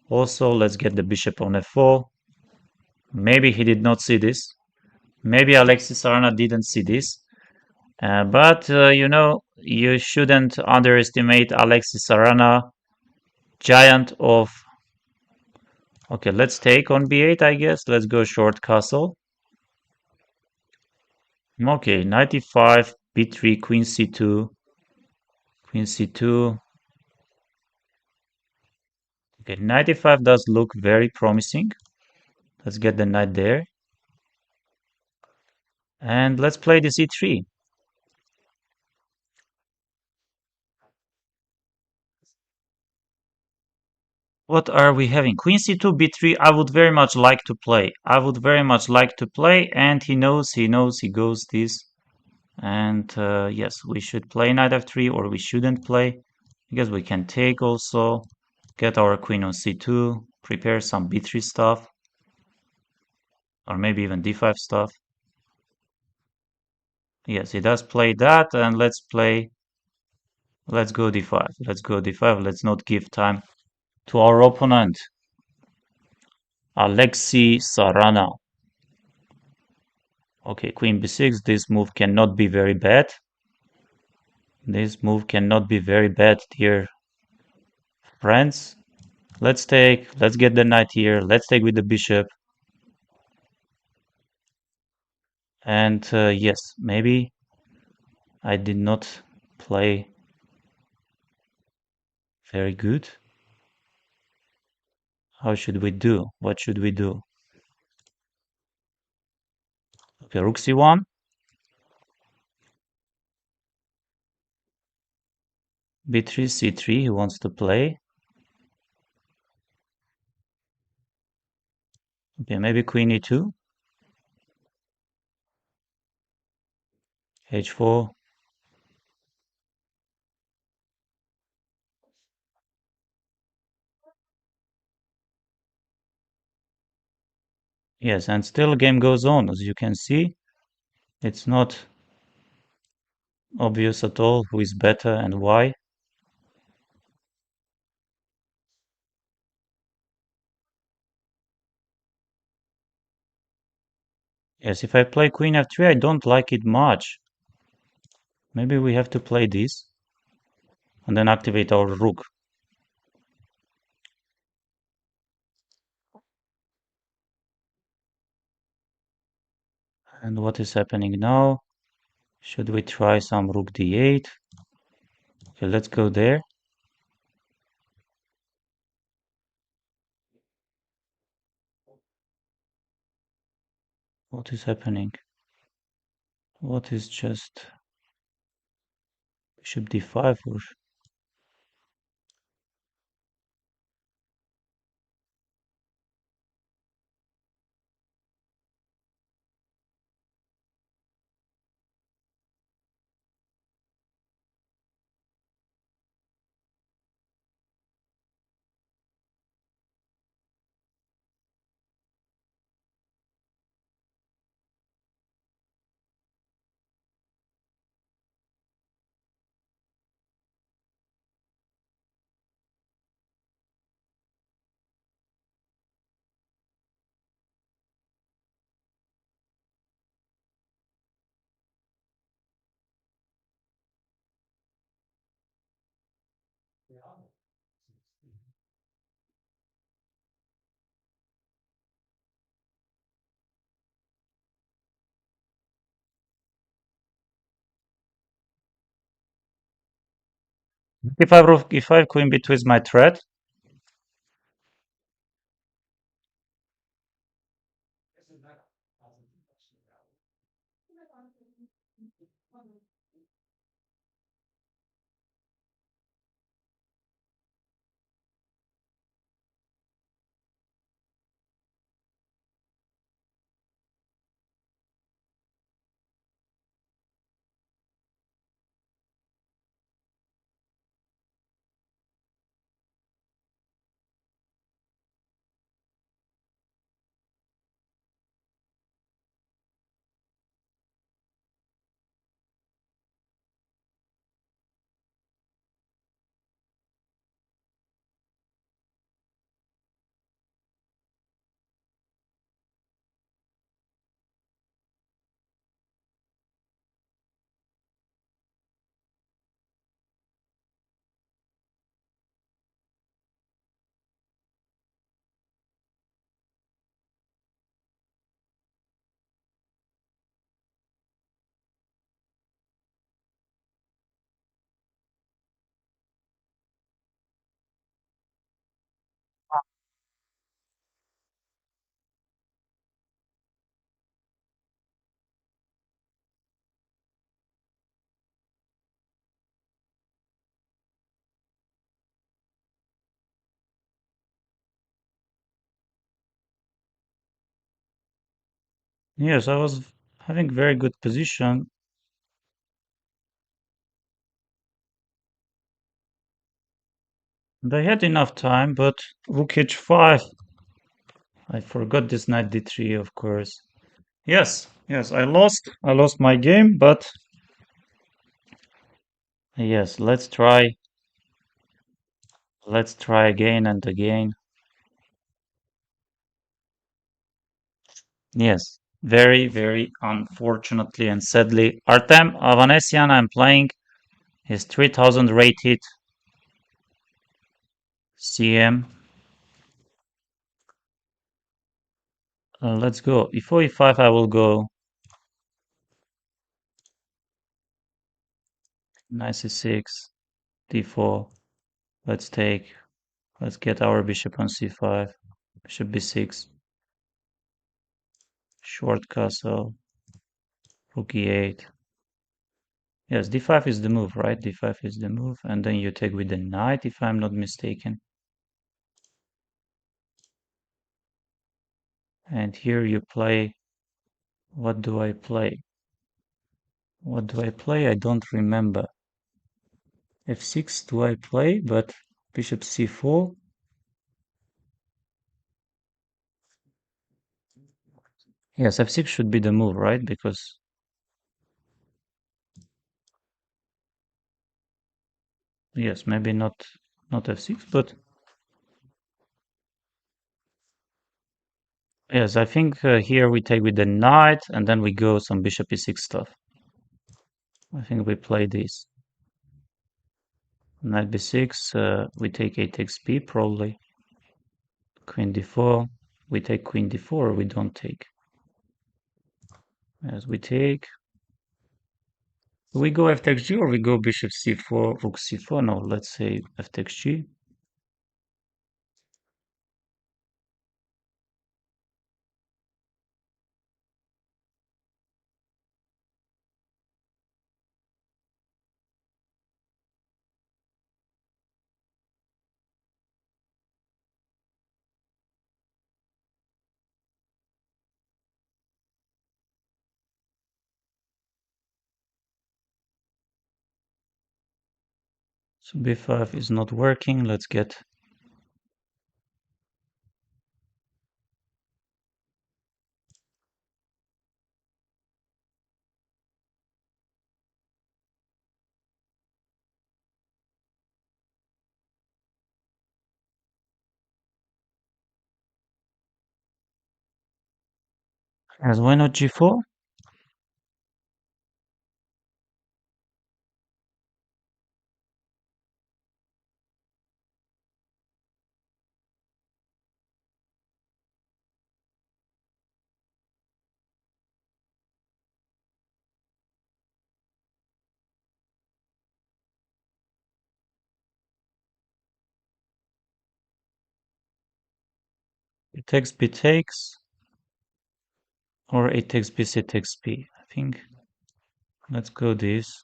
also. Let's get the bishop on F4. Maybe he did not see this. Maybe Alexis Sarana didn't see this. But you know, you shouldn't underestimate Alexis Sarana, giant of. Okay, let's take on B8, I guess. Let's go short castle. Okay, 95, B3, Queen C2, Queen C2. Okay, 95 does look very promising. Let's get the knight there. And let's play the C3. What are we having? Queen C2, B3. I would very much like to play. I would very much like to play. And he knows, he goes this. And yes, we should play knight F3 or we shouldn't play. Because we can take also. Get our queen on C2. Prepare some B3 stuff. Or maybe even D5 stuff. Yes, he does play that. And let's go D5. Let's go D5. Let's not give time to our opponent, Alexei Sarana. Okay, queen b6. This move cannot be very bad. This move cannot be very bad, dear friends. Let's get the knight here. Let's take with the bishop. And yes, maybe I did not play very good. How should we do? What should we do? Okay, rook c1. b3, c3, he wants to play. Okay, maybe queen e2. h4. Yes, and still game goes on, as you can see. It's not obvious at all who is better and why. Yes, if I play queen f3, I don't like it much. Maybe we have to play this and then activate our rook. And what is happening now? Should we try some rook d8? Okay, let's go there. What is happening? What is just bishop d5 or If I queen b2 is my threat. Yes, I was having very good position. They had enough time, but rook h5. I forgot this knight d3, of course. Yes, yes, I lost. I lost my game, but yes, let's try. Let's try again and again. Yes, very, very unfortunately and sadly. Artem Avanesian, I'm playing, is 3000 rated CM. Let's go. E4, E5, I will go. Knight C6, D4. Let's take. Let's get our bishop on C5. Bishop B6. Short castle. Rook E8. Yes, D5 is the move, right? D5 is the move. And then you take with the knight, if I'm not mistaken. And here you play. What do I play? What do I play? I don't remember. F6 do I play, but bishop C4. Yes, F6 should be the move, right? Because yes, maybe not F6, but yes, I think here we take with the knight and then we go some bishop E6 stuff. I think we play this. Knight B6, we take A takes B probably. Queen D4, we take Queen D4 or we don't take. As we take, we go F takes G or we go bishop C4, rook C4. No, let's say F takes G. So B5 is not working. Let's get as why not G4? It takes B takes, or A takes B, C takes B. I think let's go this.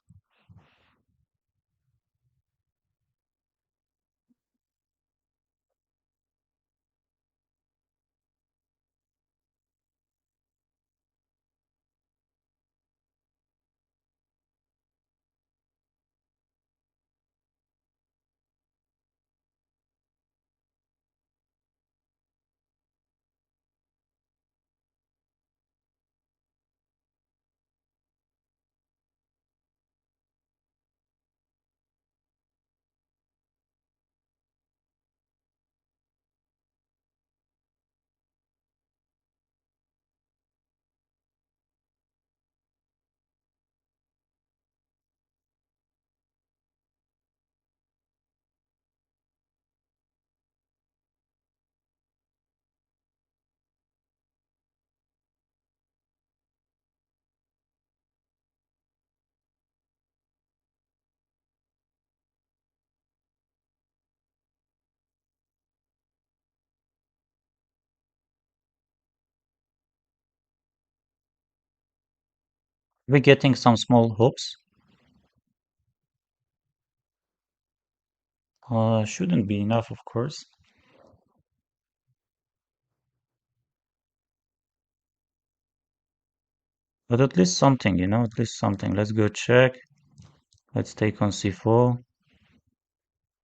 We're getting some small hoops. Shouldn't be enough, of course. But at least something, at least something. Let's go check. Let's take on C4.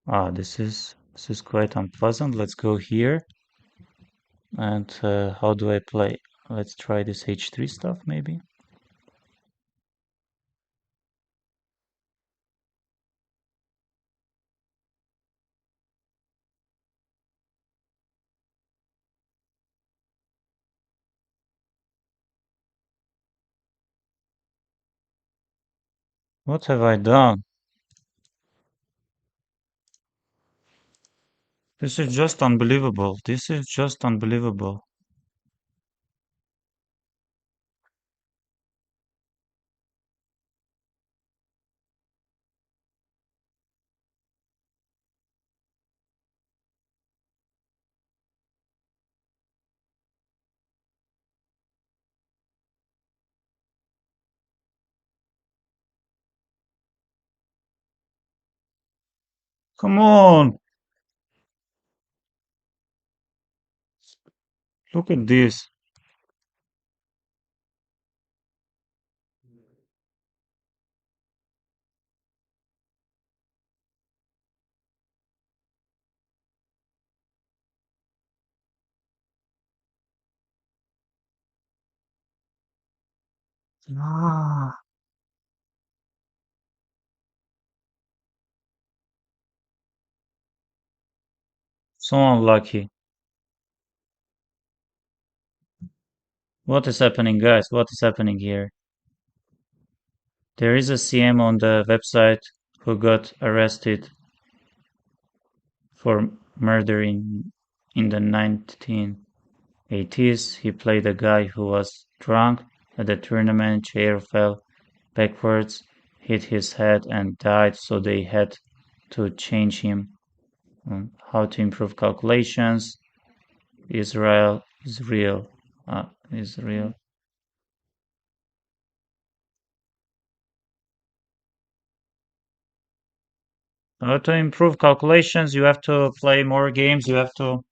Ah, this is quite unpleasant. Let's go here. And how do I play? Let's try this H3 stuff, maybe. What have I done? This is just unbelievable. This is just unbelievable. Come on! Look at this. Ah, so unlucky. What is happening, guys? What is happening here? There is a CM on the website who got arrested for murdering in the 1980s. He played a guy who was drunk at the tournament, chair fell backwards, hit his head and died, so they had to change him. How to improve calculations. Israel is real. Israel. To improve calculations, you have to play more games. You have to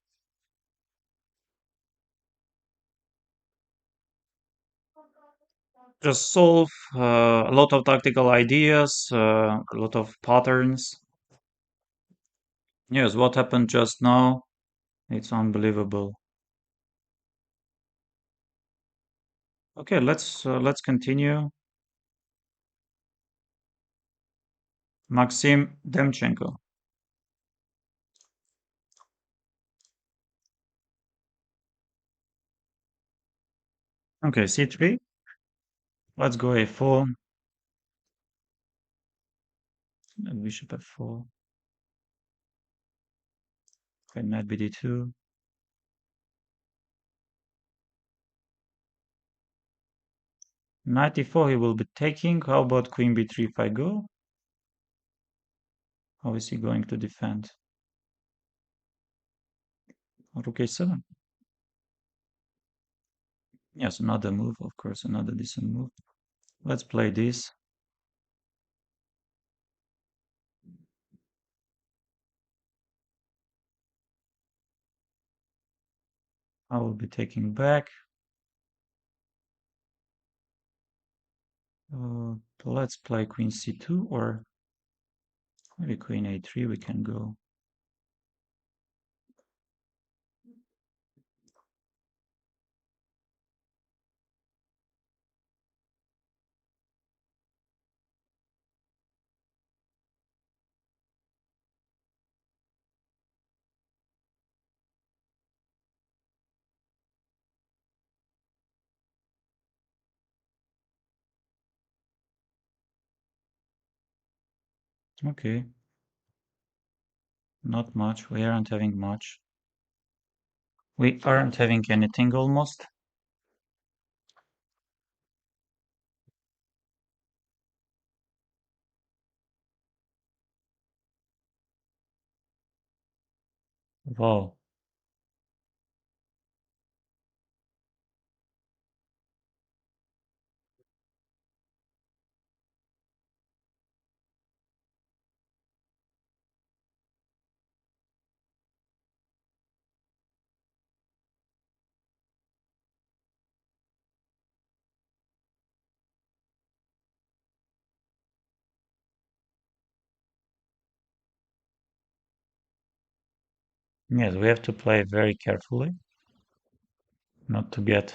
just solve a lot of tactical ideas, a lot of patterns. Yes, what happened just now? It's unbelievable. Okay, let's continue. Maxim Demchenko. Okay, C3. Let's go A4. And bishop F4. Okay, knight BD2. Knight E4 he will be taking. How about Queen B3 if I go? How is he going to defend? Rook A7. Yes, another move, of course, another decent move. Let's play this. I will be taking back. Let's play queen c2 or maybe queen a3 we can go. Okay, not much. We aren't having much. We aren't having anything almost. Wow. Yes, we have to play very carefully, not to get.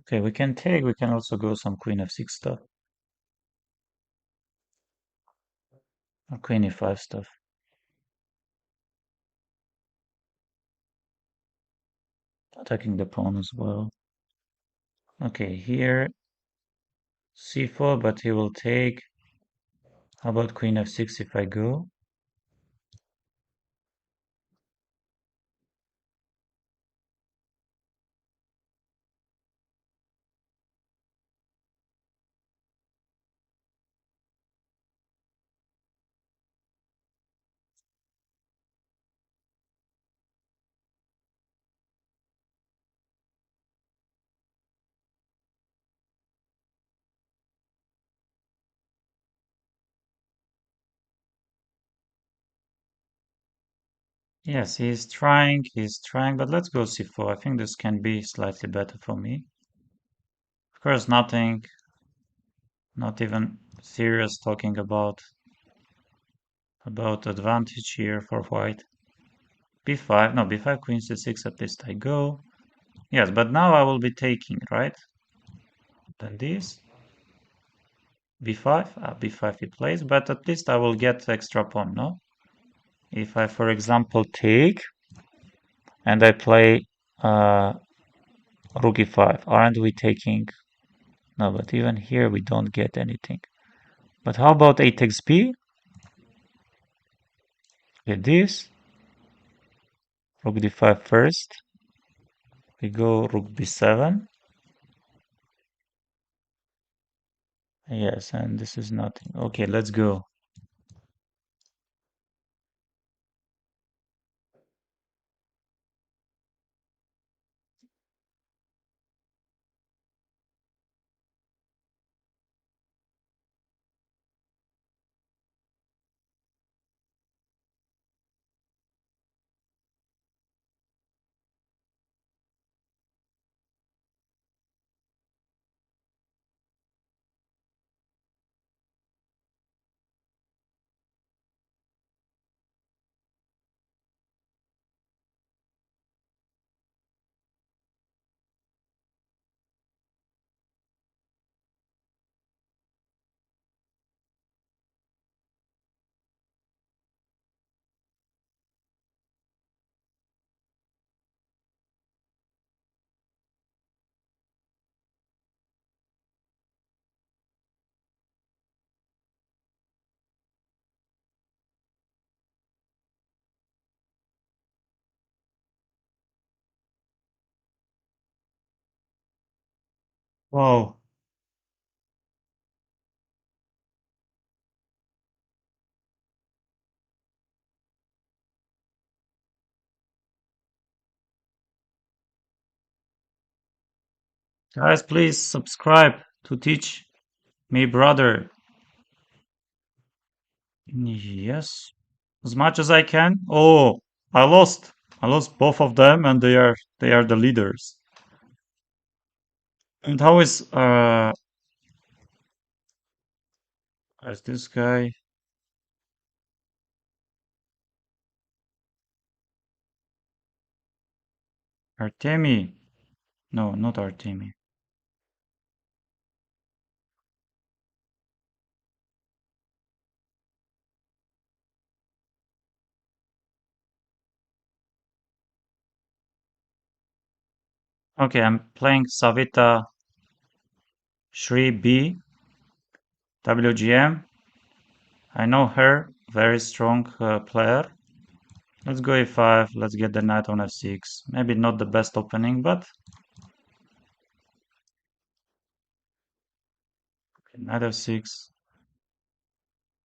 Okay, we can take, we can also go some queen f6 stuff or queen e5 stuff, attacking the pawn as well. Okay, here c4, but he will take. How about queen f6 if I go? Yes, he's trying, but let's go c4. I think this can be slightly better for me. Of course, nothing, not even serious talking about advantage here for white. b5, no, b5, queen c6, at least I go. Yes, but now I will be taking, right? Then this, b5, b5 he plays, but at least I will get extra pawn, no? If I, for example, take and I play rook e5, aren't we taking? No, but even here we don't get anything. But how about a takes b? Get this, rook d5 first. We go rook b7. Yes, and this is nothing. Okay, let's go. Wow. Guys, please subscribe to teach me brother. Yes. As much as I can. Oh, I lost. I lost both of them and they are the leaders. And how is this guy? Artemi. No, not Artemi. Okay, I'm playing Savita Shri B WGM. I know her, very strong player. Let's go a5. Let's get the knight on f6. Maybe not the best opening, but knight f6.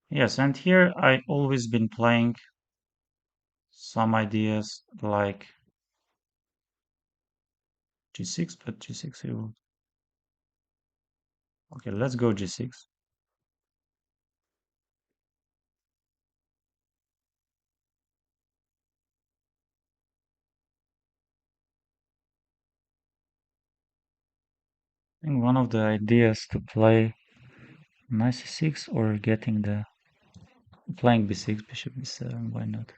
Yes, and here I always been playing some ideas like g6, but g6 it will. Okay, let's go g6. I think one of the ideas to play knight c6 or getting the playing b6, bishop b7. Why not?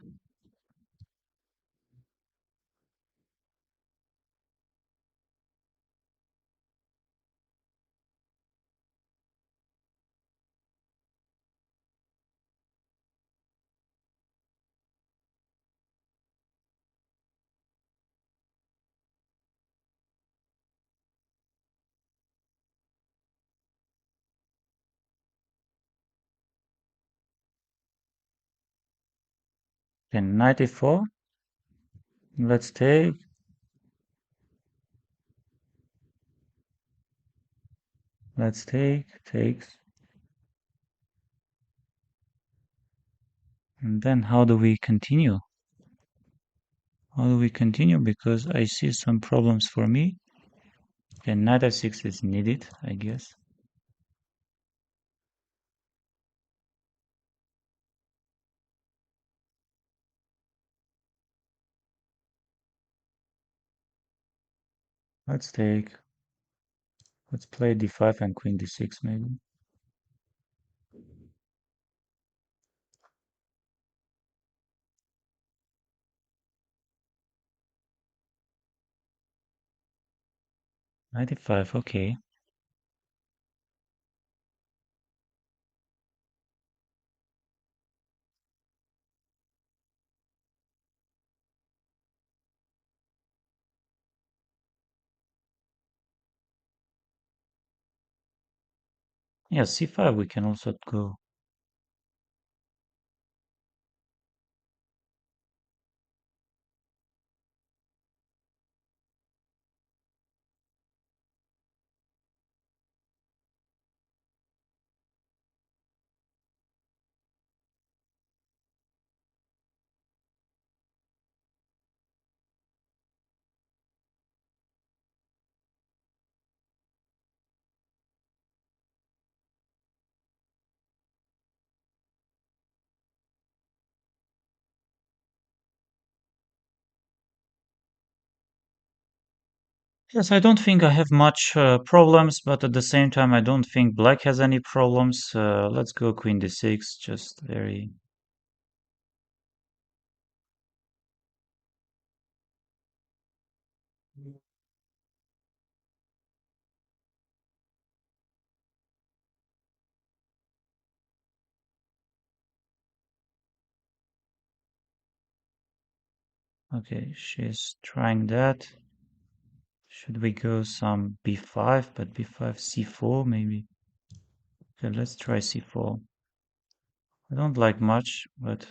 Then knight e4. Let's take. Let's take. Takes. And then how do we continue? How do we continue? Because I see some problems for me. And knight f6 is needed, I guess. Let's take. Let's play d5 and queen d6 maybe. Knight e5, okay. Yeah, c5 we can also go. Yes, I don't think I have much problems, but at the same time, I don't think black has any problems. Let's go queen d6, just very. Okay, she's trying that. Should we go some b5, but b5, c4 maybe? Okay, let's try c4. I don't like much, but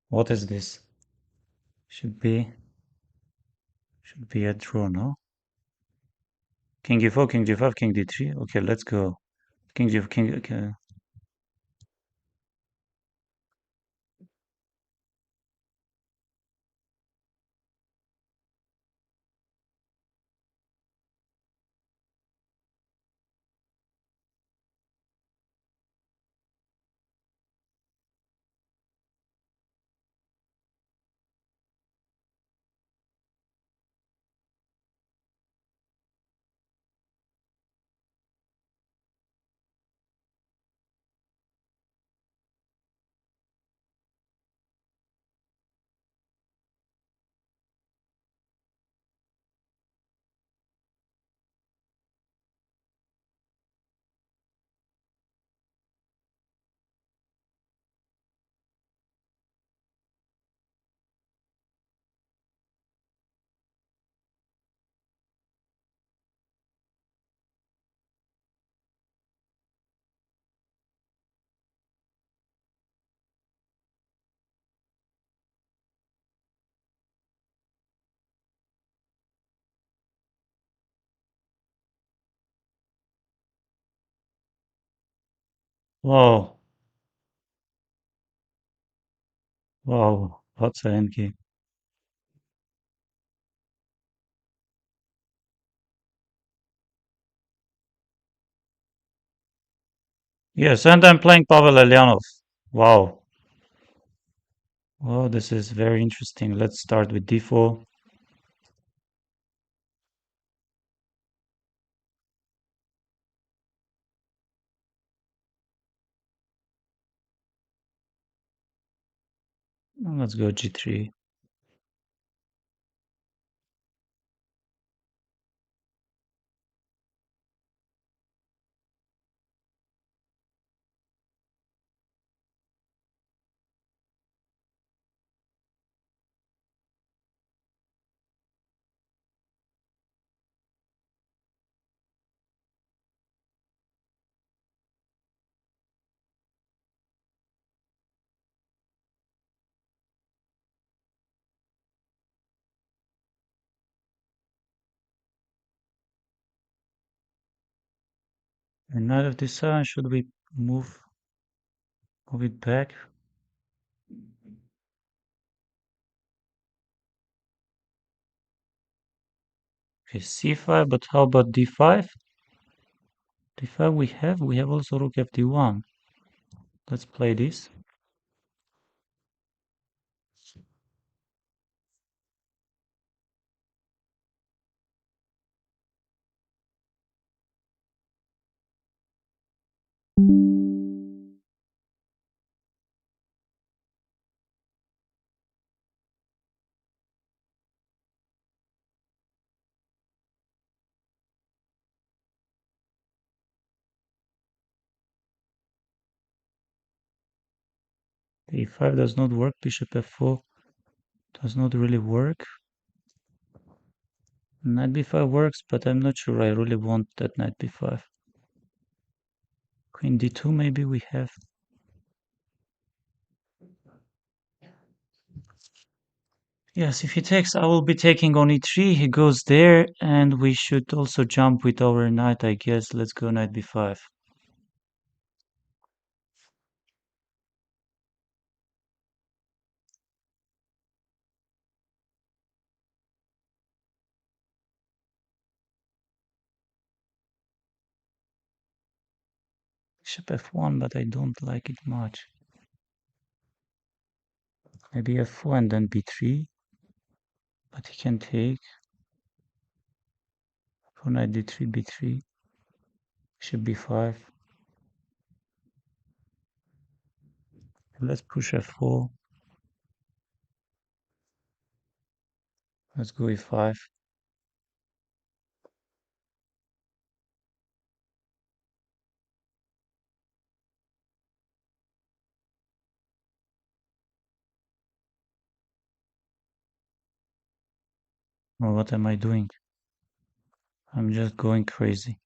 What is this? Should be should be a draw, no? King e4, king g5, king d3. Okay, let's go. King g king. Okay. Wow, wow, what's a endgame? Yes, and I'm playing Pavel Elyanov. Wow. Oh, this is very interesting. Let's start with d4. Let's go g3. And knight of d7, should we move it back? Okay, c5, but how about d5? d5 we have also rook fd1. Let's play this. d5 does not work, bishop f4 does not really work. Knight b5 works, but I'm not sure I really want that knight b5. Queen d2 maybe we have. Yes, if he takes, I will be taking on e3. He goes there, and we should also jump with our knight, I guess. Let's go knight b5. Bishop f1, but I don't like it much. Maybe f4 and then b3, but he can take. For knight d3, b3, bishop b5. Let's push f4. Let's go e5. Or what am I doing? I'm just going crazy.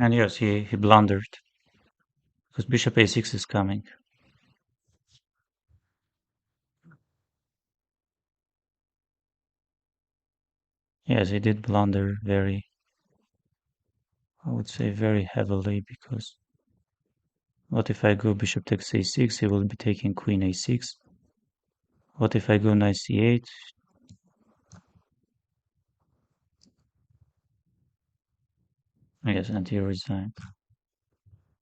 And yes, he blundered because bishop a6 is coming. Yes, he did blunder very, I would say very heavily because what if I go bishop takes a6, he will be taking queen a6. What if I go knight c8? Yes, and he resigned.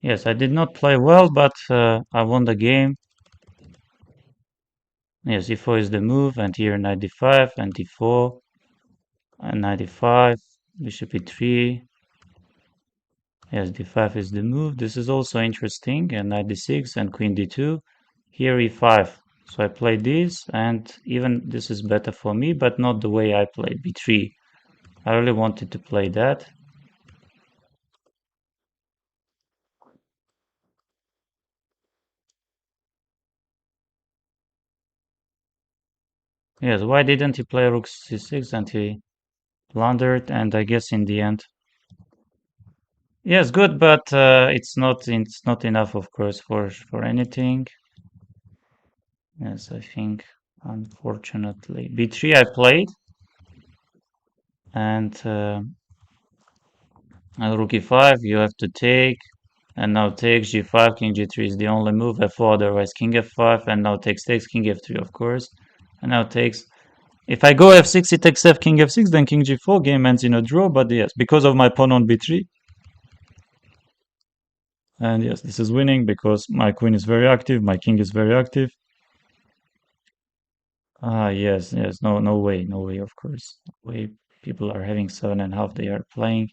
Yes, I did not play well, but I won the game. Yes, e4 is the move, and here knight d5, and d4, and knight d5, bishop e3. Yes, d5 is the move. This is also interesting, and knight d6 and queen d2. Here e5. So I played this, and even this is better for me, but not the way I played b3. I really wanted to play that. Yes, why didn't he play rook c6 and he blundered, and I guess in the end. Yes, good, but it's not enough, of course, for anything. Yes, I think unfortunately b3 I played, and rook e5 you have to take, and now takes g5, king g3 is the only move. f4, otherwise king f5, and now takes king f3, of course, and now takes. If I go f6, it takes f king f6, then king g4, game ends in a draw. But yes, because of my pawn on b3, and yes, this is winning because my queen is very active, my king is very active. Ah, yes, yes, no, no way, no way, of course. No way people are having 7.5, they are playing.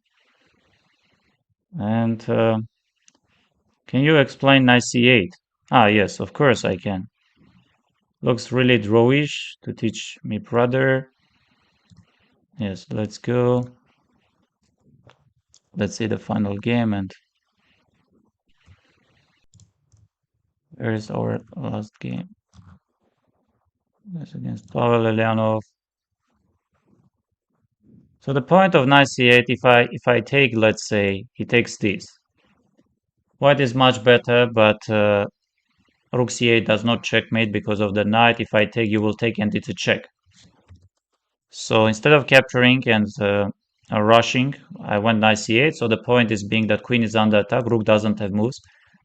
And can you explain knight c8? Ah, yes, of course I can. Looks really drawish to teach me brother. Yes, let's go. Let's see the final game, and where is our last game? That's against Pavel Lelianov. So the point of knight c8, if I take, let's say, he takes this. White is much better, but rook c8 does not checkmate because of the knight. If I take, you will take, and it's a check. So instead of capturing and rushing, I went knight c8. So the point is being that queen is under attack, rook doesn't have moves.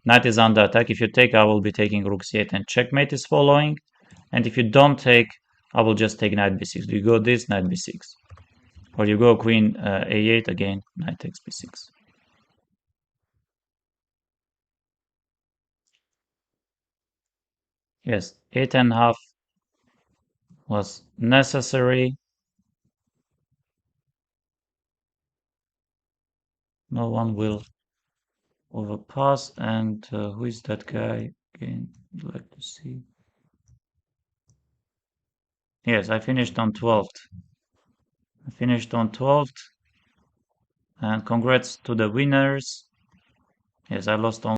Knight is under attack. If you take, I will be taking rook c8, and checkmate is following. And if you don't take, I will just take knight b6. You go this, knight b6. Or you go queen a8 again, knight takes b6. Yes, 8.5 was necessary. No one will overpass. And who is that guy? Again, I'd like to see. Yes, I finished on 12th. I finished on 12th. And congrats to the winners. Yes, I lost on